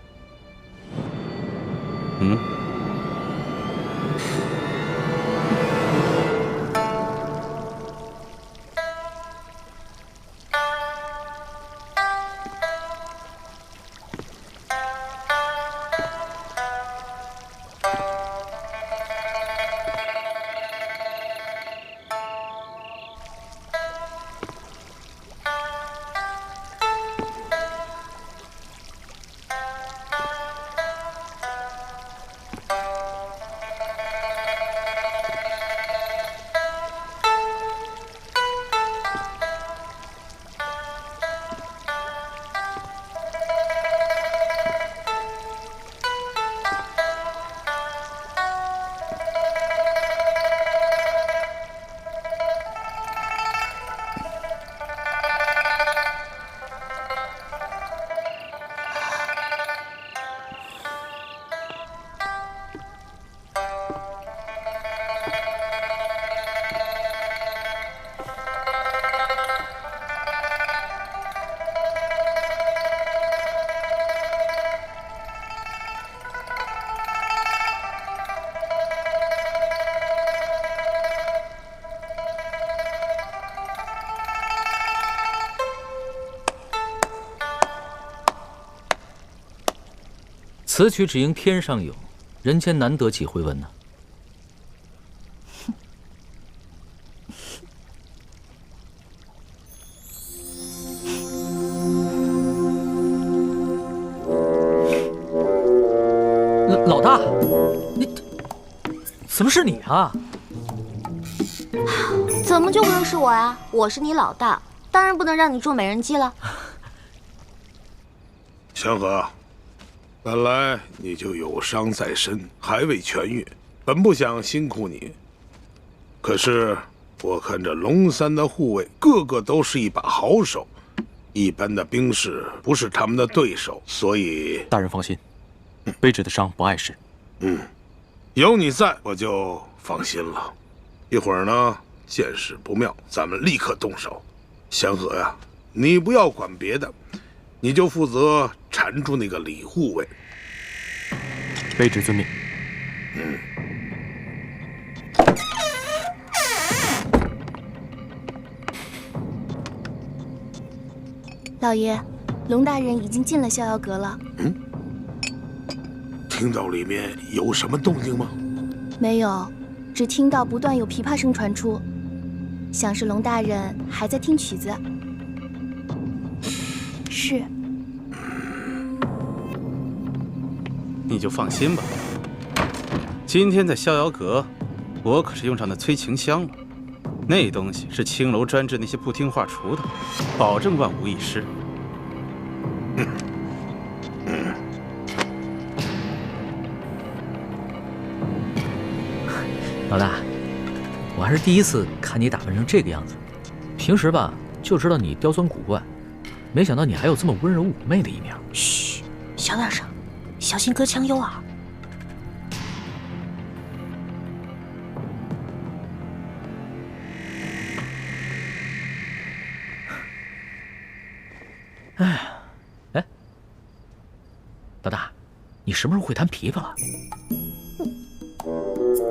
此曲只应天上有，人间难得几回闻呢。老大，你怎么是你啊？怎么就不能是我呀？我是你老大，当然不能让你中美人计了。祥和，本来你就有伤在身，还未痊愈，本不想辛苦你。可是我看这龙三的护卫个个都是一把好手，一般的兵士不是他们的对手，所以大人放心，卑职的伤不碍事。有你在，我就放心了。一会儿呢，见势不妙，咱们立刻动手。祥和呀，你不要管别的，你就负责缠住那个李护卫。卑职遵命。老爷，龙大人已经进了逍遥阁了。听到里面有什么动静吗？没有，只听到不断有琵琶声传出，想是龙大人还在听曲子。是。你就放心吧。今天在逍遥阁，我可是用上那催情香了。那东西是青楼专治那些不听话厨的，保证万无一失。老大，我还是第一次看你打扮成这个样子。平时吧，就知道你刁钻古怪，没想到你还有这么温柔妩媚的一面。嘘，小点声，小心割枪右耳。哎，老大，你什么时候会弹琵琶了？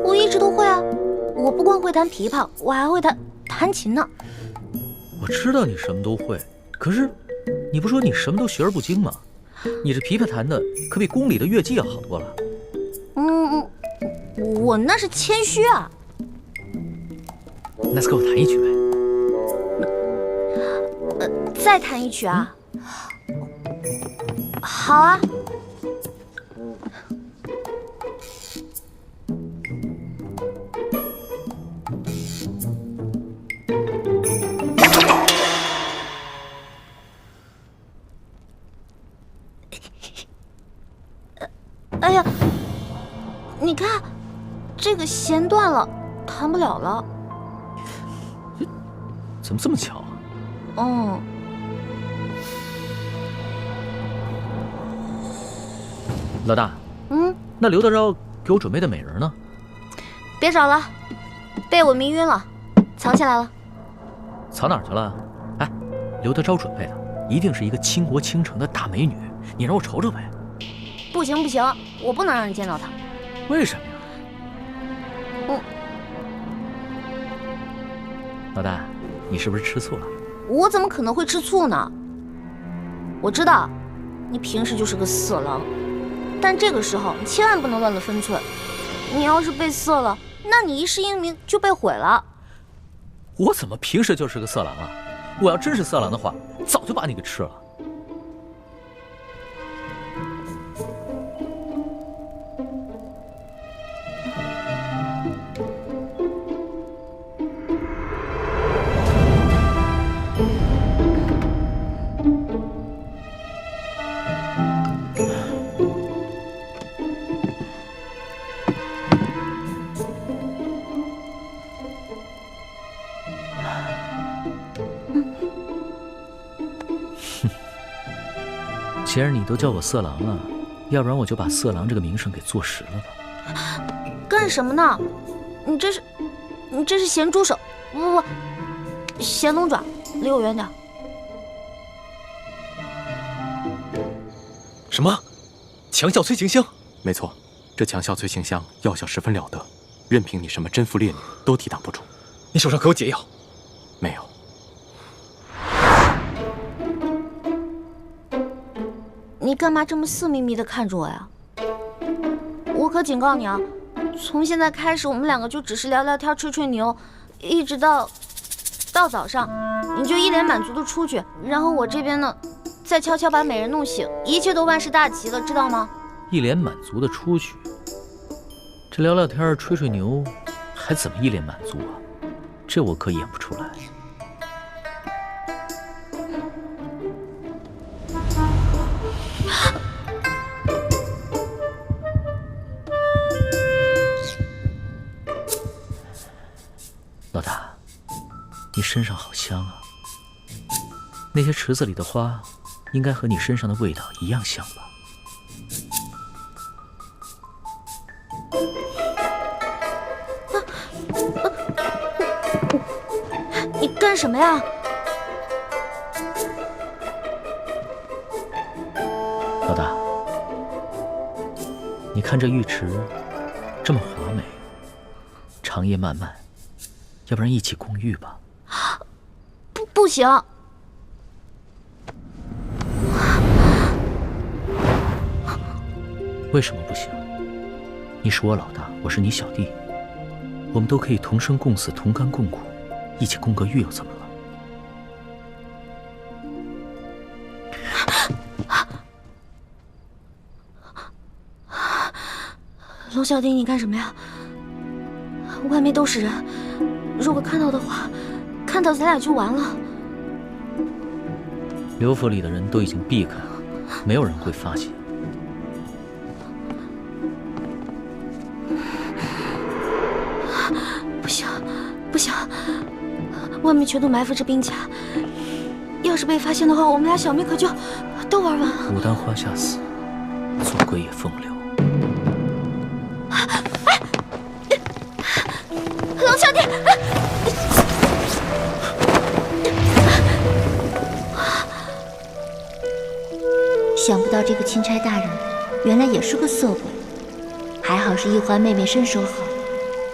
我一直都会啊，我不光会弹琵琶，我还会弹琴呢。我知道你什么都会，可是你不说你什么都学而不精吗？你这琵琶弹的可比宫里的乐伎要好多了。我那是谦虚啊。那再给我弹一曲呗。再弹一曲啊？好啊。哎呀，你看，这个弦断了，弹不了了。怎么这么巧啊？老大，那刘德昭给我准备的美人呢？别找了，被我迷晕了，藏起来了。藏哪儿去了？哎，刘德昭准备的一定是一个倾国倾城的大美女，你让我瞅瞅呗。不行，我不能让你见到她。为什么呀？老大，你是不是吃醋了？我怎么可能会吃醋呢？我知道，你平时就是个色狼，但这个时候你千万不能乱了分寸。你要是被色了，那你一世英名就被毁了。我怎么平时就是个色狼啊？我要真是色狼的话，早就把你给吃了。既然你都叫我色狼了，要不然我就把色狼这个名声给坐实了吧。干什么呢？你这是咸猪手，不，咸龙爪，离我远点。什么？强效催情香？没错，这强效催情香药效十分了得，任凭你什么贞妇烈女都抵挡不住。你手上可有解药？没有。你干嘛这么色眯眯地看着我呀？我可警告你啊，从现在开始我们两个就只是聊聊天、吹吹牛，一直到早上，你就一脸满足的出去，然后我这边呢，再悄悄把美人弄醒，一切都万事大吉了，知道吗？一脸满足的出去，这聊聊天、吹吹牛，还怎么一脸满足啊？这我可演不出来。老大，你身上好香啊！那些池子里的花，应该和你身上的味道一样香吧？你干什么呀？老大，你看这浴池这么华美，长夜漫漫，要不然一起共浴吧？不行！为什么不行？你是我老大，我是你小弟，我们都可以同生共死，同甘共苦，一起共个浴又怎么了？龙小弟，你干什么呀？外面都是人，如果看到的话，看到咱俩就完了。刘府里的人都已经避开了，没有人会发现。不行，外面全都埋伏着兵甲，要是被发现的话，我们俩小命可就都玩完了。牡丹花下死，做鬼也风流。龙小弟，想不到这个钦差大人原来也是个色鬼，还好是一环妹妹身手好，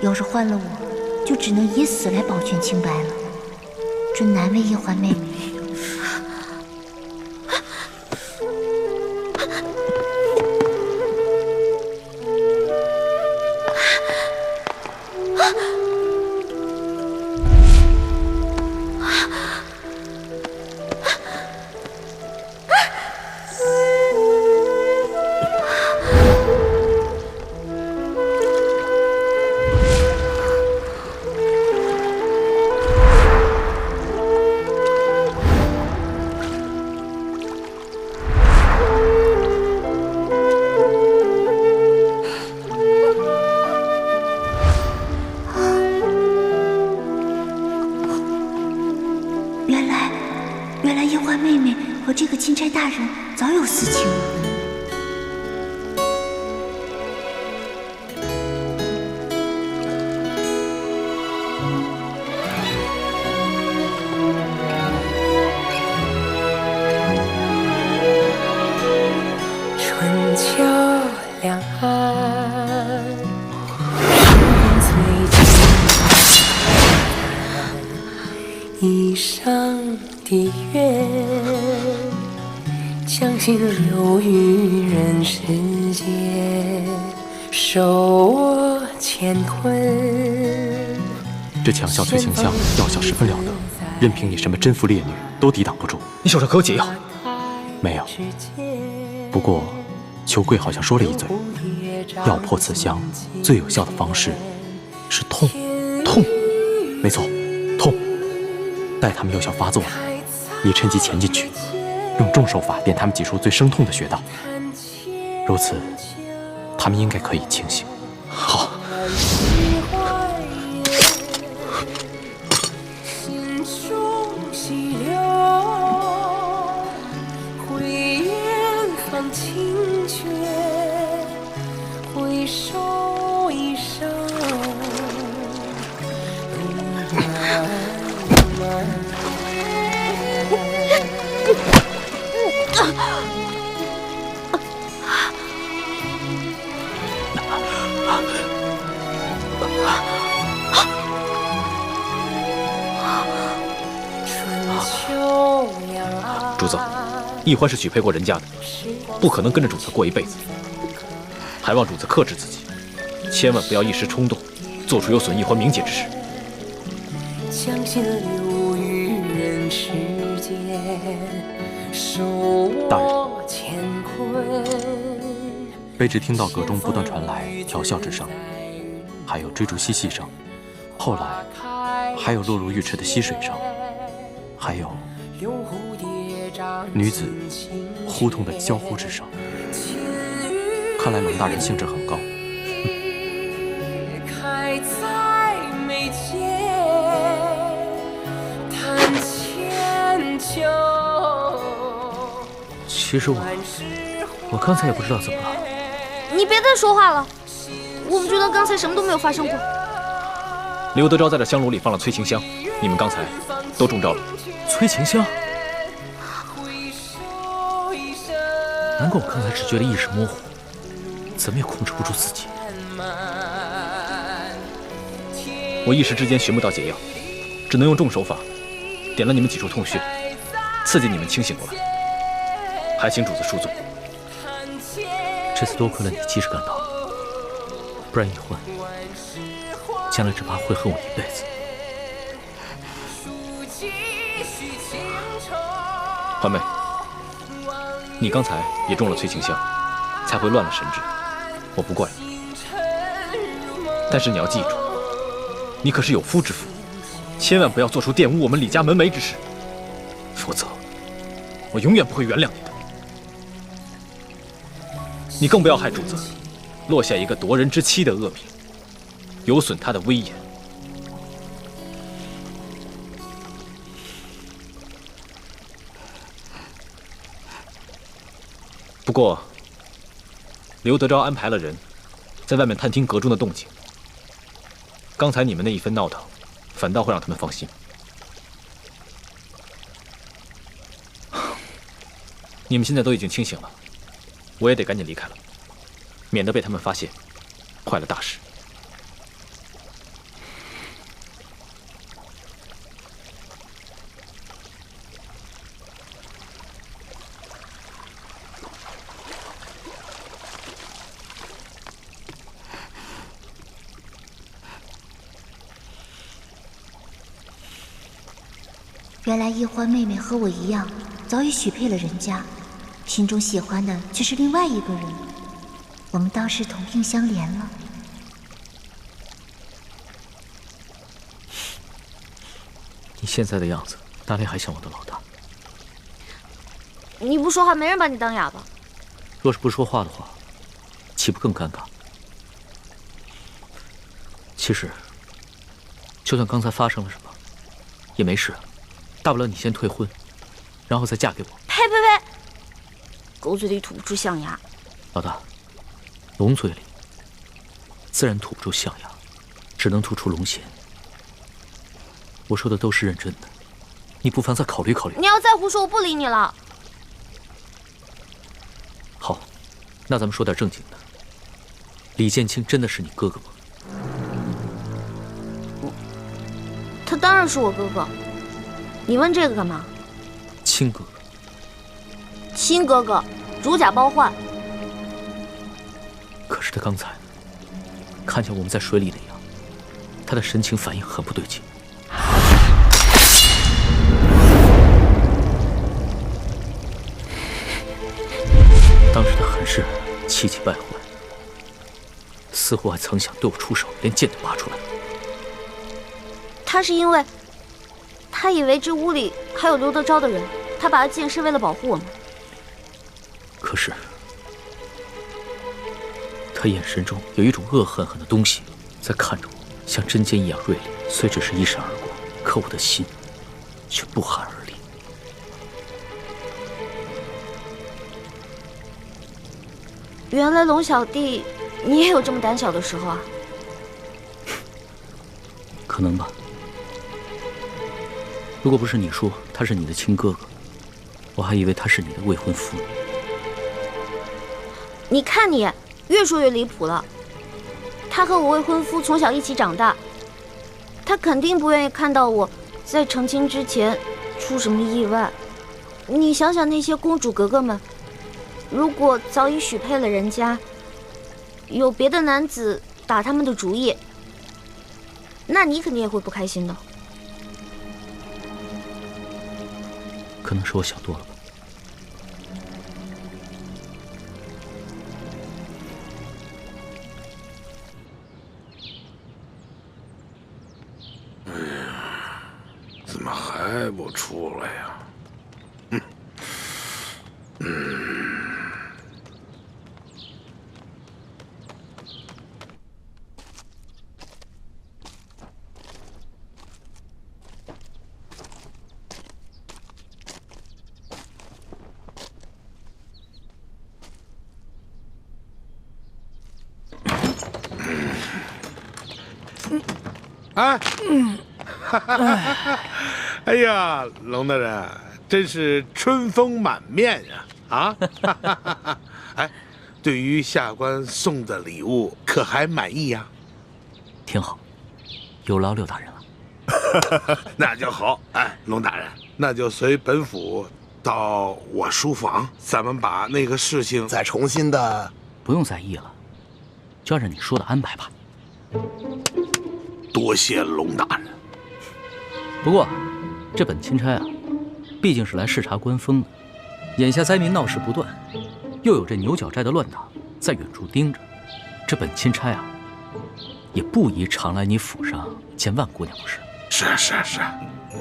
要是换了我，就只能以死来保全清白了。真难为一环妹妹。原来一环妹妹和这个钦差大人早有私情了。春秋两岸，一生的愿，将心留于人世间，受我乾坤。这强效催情香药效十分了得，任凭你什么贞妇烈女都抵挡不住。你手上可有解药？没有。不过，裘贵好像说了一嘴，要破此香，最有效的方式是痛。痛？没错，痛。待他们药效发作了，你趁机潜进去，用重手法电他们几处最生痛的穴道。如此，他们应该可以清醒。好。主子，易欢是许配过人家的，不可能跟着主子过一辈子，还望主子克制自己，千万不要一时冲动，做出有损易欢名节之事。大人，卑职听到阁中不断传来调笑之声，还有追逐嬉戏声，后来还有落入浴池的溪水声，还有女子呼痛的娇呼之声。看来龙大人兴致很高。其实我刚才也不知道怎么了。你别再说话了，我们觉得刚才什么都没有发生过。刘德昭在这香炉里放了催情香，你们刚才都中招了。催情香？难怪我刚才只觉得意识模糊，怎么也控制不住自己。我一时之间寻不到解药，只能用重手法点了你们几处痛穴，刺激你们清醒过来。还请主子恕罪。这次多亏了你及时赶到，不然易欢将来只怕会恨我一辈子。欢妹，你刚才也中了催情香，才会乱了神智，我不怪你。但是你要记住，你可是有夫之妇，千万不要做出玷污我们李家门楣之事，否则我永远不会原谅你的。你更不要害主子落下一个夺人之妻的恶名，有损他的威严。不过，刘德昭安排了人在外面探听阁中的动静。刚才你们那一番闹腾，反倒会让他们放心。你们现在都已经清醒了，我也得赶紧离开了，免得被他们发现，坏了大事。原来易欢妹妹和我一样，早已许配了人家，心中喜欢的却是另外一个人。我们倒是同病相怜了。你现在的样子，哪里还像我的老大？你不说话，没人把你当哑巴。若是不说话的话，岂不更尴尬？其实，就算刚才发生了什么，也没事，大不了你先退婚，然后再嫁给我。呸呸呸！狗嘴里吐不出象牙。老大，龙嘴里自然吐不出象牙，只能吐出龙涎。我说的都是认真的，你不妨再考虑考虑。你要再胡说，我不理你了。好，那咱们说点正经的。李建清真的是你哥哥吗？他当然是我哥哥。你问这个干嘛？亲哥哥。亲哥哥，如假包换。可是他刚才看见我们在水里那样，他的神情反应很不对劲。当时他很是气急败坏，似乎还曾想对我出手，连剑都拔出来。他是因为他以为这屋里还有刘德昭的人，他拔剑是为了保护我们。可是他眼神中有一种恶狠狠的东西在看着我，像针尖一样锐利。虽只是一闪而过，可我的心却不寒而栗。原来龙小弟，你也有这么胆小的时候啊？可能吧。如果不是你说他是你的亲哥哥，我还以为他是你的未婚夫呢。你看你，越说越离谱了。他和我未婚夫从小一起长大，他肯定不愿意看到我在成亲之前出什么意外。你想想那些公主格格们，如果早已许配了人家，有别的男子打他们的主意，那你肯定也会不开心的。可能是我想多了吧。怎么还不出来呀？哎，哎呀，龙大人真是春风满面呀！啊，哎，对于下官送的礼物可还满意呀？挺好，有劳刘大人了。那就好。哎，龙大人，那就随本府到我书房，咱们把那个事情再重新的。不用在意了，就按照你说的安排吧。多谢龙大人。不过，这本钦差啊，毕竟是来视察官风的。眼下灾民闹事不断，又有这牛角寨的乱党在远处盯着，这本钦差啊，也不宜常来你府上见万姑娘，不是？是。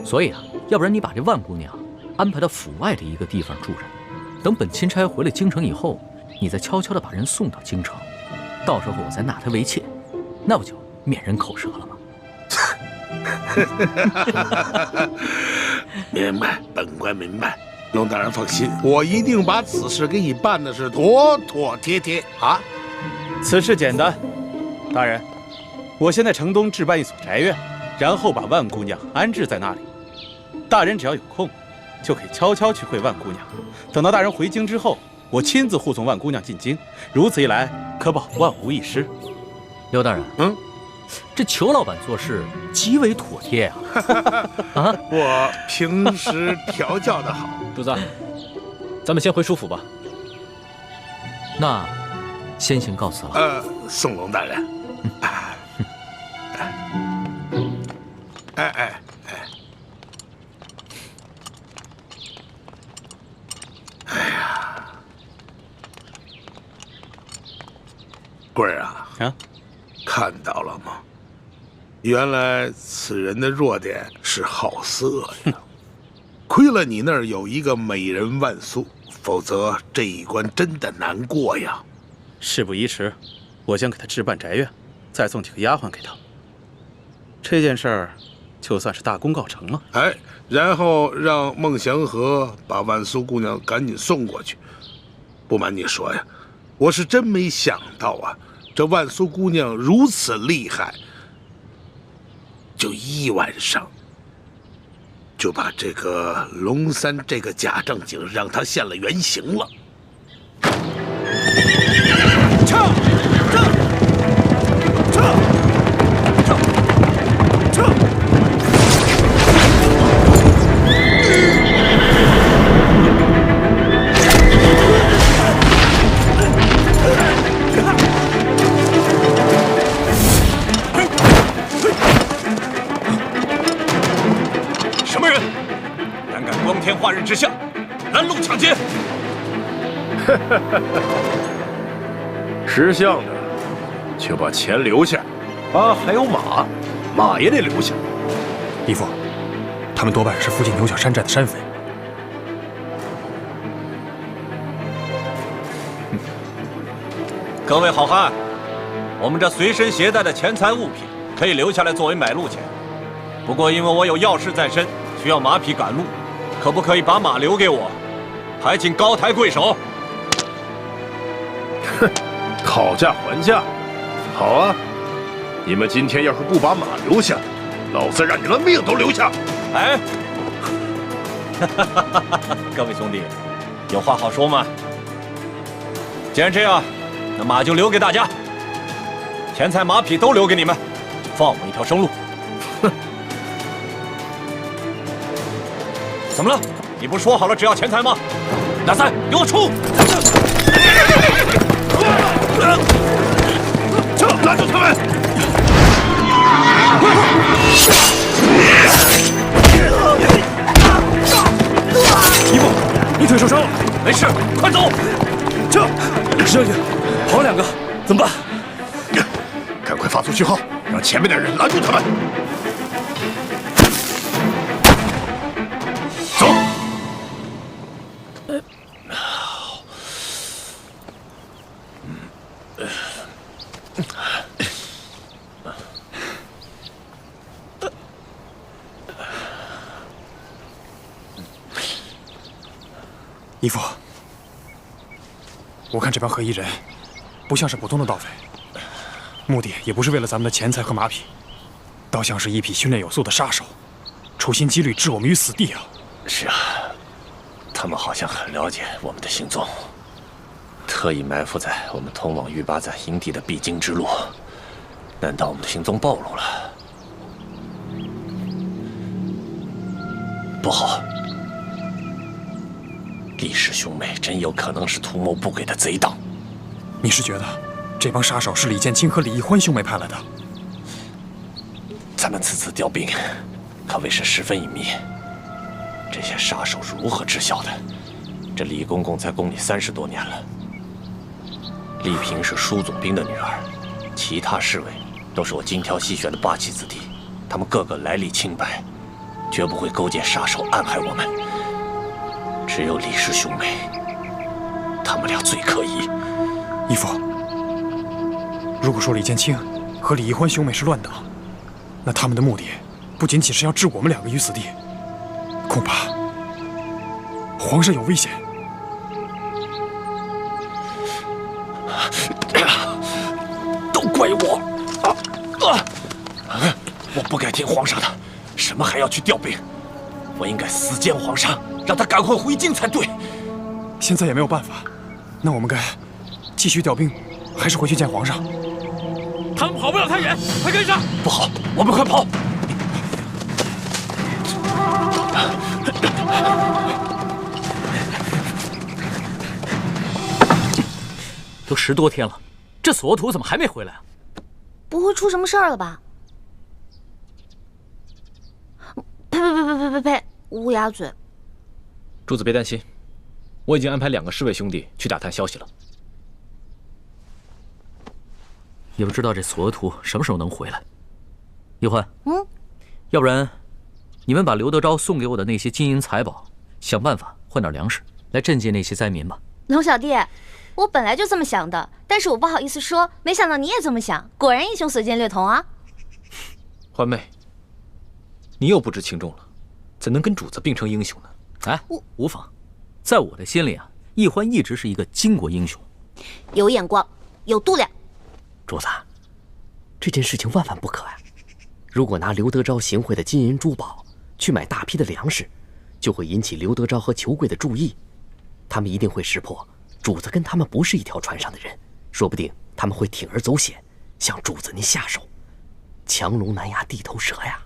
所以啊，要不然你把这万姑娘安排到府外的一个地方住着，等本钦差回来京城以后，你再悄悄地把人送到京城，到时候我再纳她为妾，那不就免人口舌了吗？明白，本官明白。龙大人放心，我一定把此事给你办的是妥妥帖帖啊！此事简单，大人，我先在城东置办一所宅院，然后把万姑娘安置在那里。大人只要有空，就可以悄悄去会万姑娘。等到大人回京之后，我亲自护送万姑娘进京，如此一来，可保万无一失。刘大人，这裘老板做事极为妥帖啊！啊，我平时调教的好。主子，咱们先回书府吧。那先行告辞了。宋龙大人。贵儿啊，看到了吗？原来此人的弱点是好色呀。亏了你那儿有一个美人万苏，否则这一关真的难过呀。事不宜迟，我将给他置办宅院，再送几个丫鬟给他。这件事儿就算是大功告成了。哎，然后让孟祥和把万苏姑娘赶紧送过去。不瞒你说呀，我是真没想到啊，这万苏姑娘如此厉害，就一晚上就把这个龙三这个假正经让他现了原形了。撤！什么人胆敢光天化日之下拦路抢劫？识相的就把钱留下，啊，还有马，马也得留下。义父，他们多半是附近牛角山寨的山匪。各位好汉，我们这随身携带的钱财物品可以留下来作为买路钱，不过因为我有要事在身，需要马匹赶路，可不可以把马留给我？还请高抬贵手。哼，讨价还价，好啊！你们今天要是不把马留下，老子让你们命都留下！哎，各位兄弟，有话好说吗？既然这样，那马就留给大家，钱财马匹都留给你们，放我一条生路。哼！怎么了？你不是说好了只要钱财吗？哪三，给我出！拉住他们！义父，你腿受伤了，没事，快走！撤！石将军，跑两个，怎么办？赶快发出讯号，让前面的人拦住他们。走。义父，我看这帮黑衣人不像是普通的盗匪，目的也不是为了咱们的钱财和马匹，倒像是一批训练有素的杀手，处心积虑置我们于死地啊！是啊，他们好像很了解我们的行踪，特意埋伏在我们通往玉八赞营地的必经之路。难道我们的行踪暴露了？不好！李氏兄妹真有可能是图谋不轨的贼党。你是觉得这帮杀手是李建清和李易欢兄妹派来的？咱们此次调兵，可谓是十分隐秘。这些杀手是如何知晓的？这李公公在宫里30多年了。丽萍是舒总兵的女儿，其他侍卫都是我精挑细选的霸气子弟，他们个个来历清白，绝不会勾结杀手暗害我们。只有李氏兄妹，他们俩最可疑。义父，如果说李建清和李易欢兄妹是乱党，那他们的目的不仅仅是要置我们2个于死地，恐怕皇上有危险。都怪我！我不该听皇上的，什么还要去调兵？我应该死谏皇上，让他赶快回京才对。现在也没有办法，那我们该继续调兵，还是回去见皇上？他们跑不了太远，快跟上！不好，我们快跑！都10多天了，这索额图怎么还没回来啊？不会出什么事儿了吧？呸！乌鸦嘴！主子别担心，我已经安排2个侍卫兄弟去打探消息了。也不知道这索额图什么时候能回来。叶欢，要不然，你们把刘德昭送给我的那些金银财宝，想办法换点粮食来赈济那些灾民吧。龙小弟，我本来就这么想的，但是我不好意思说，没想到你也这么想，果然英雄所见略同啊。欢妹，你又不知轻重了，怎能跟主子并称英雄呢？哎，无妨，在我的心里啊，易欢一直是一个巾帼英雄，有眼光，有度量。主子，这件事情万万不可啊！如果拿刘德昭行贿的金银珠宝去买大批的粮食，就会引起刘德昭和裘贵的注意，他们一定会识破主子跟他们不是一条船上的人，说不定他们会铤而走险，向主子您下手，强龙难压地头蛇呀！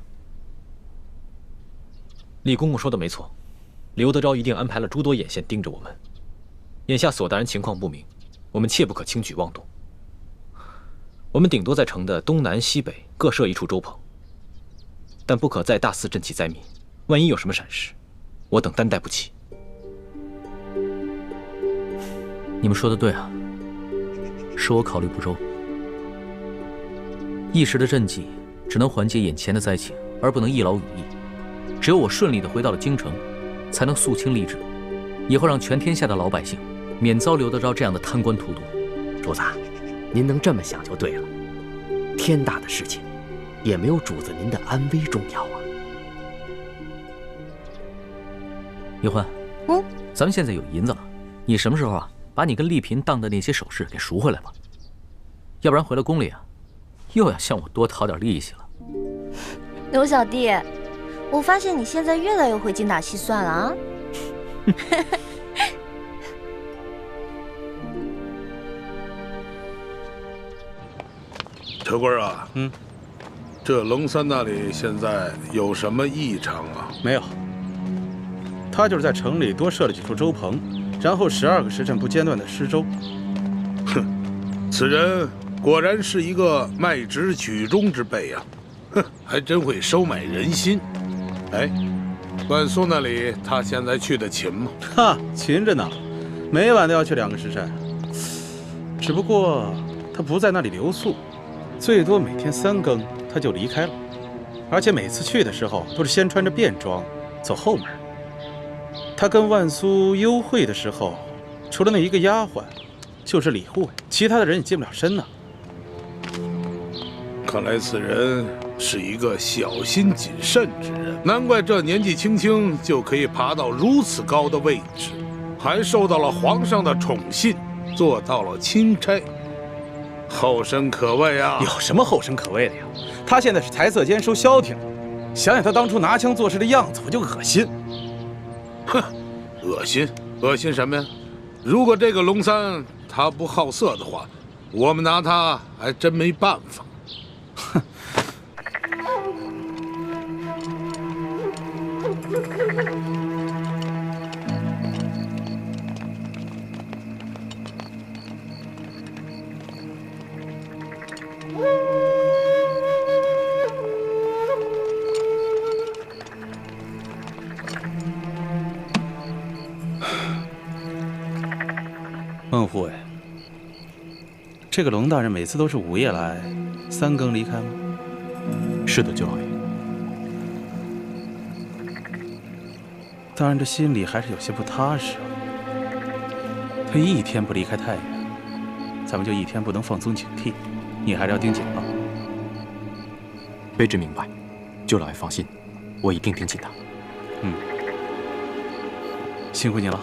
李公公说的没错，刘德昭一定安排了诸多眼线盯着我们。眼下索大人情况不明，我们切不可轻举妄动。我们顶多在城的东南西北各设一处粥棚，但不可再大肆赈济灾民，万一有什么闪失，我等担待不起。你们说的对啊，是我考虑不周。一时的赈济只能缓解眼前的灾情，而不能一劳永逸。只有我顺利地回到了京城，才能肃清吏治，以后让全天下的老百姓免遭刘德昭这样的贪官荼毒。主子，您能这么想就对了。天大的事情，也没有主子您的安危重要啊。叶欢，咱们现在有银子了，你什么时候啊，把你跟丽嫔当的那些首饰给赎回来吧，要不然回了宫里啊，又要向我多讨点利息了。刘小弟，我发现你现在越来越会精打细算了啊。裘贵啊，这龙三那里现在有什么异常啊？没有，他就是在城里多设了几处粥棚，然后12个时辰不间断的施粥。哼，此人果然是一个卖直取中之辈呀！哼，还真会收买人心。哎，万苏那里他现在去的勤吗？哈，勤着呢，每晚都要去2个时辰。只不过他不在那里留宿，最多每天3更他就离开了，而且每次去的时候都是先穿着便装走后门。他跟万苏幽会的时候，除了那一个丫鬟，就是李护卫，其他的人也近不了身呢。看来此人是一个小心谨慎之人，难怪这年纪轻轻就可以爬到如此高的位置，还受到了皇上的宠信，做到了钦差，后生可畏啊！有什么后生可畏的呀？他现在是财色兼收消停，想想他当初拿枪做事的样子，我就恶心。哼，恶心，恶心什么呀？如果这个龙三他不好色的话，我们拿他还真没办法。哼。孟护卫，这个龙大人每次都是午夜来，3更离开吗？是的，舅老爷。大人这心里还是有些不踏实啊。他一天不离开太原，咱们就一天不能放松警惕。你还是要盯紧了。卑职明白，舅老爷放心，我一定盯紧他。辛苦你了。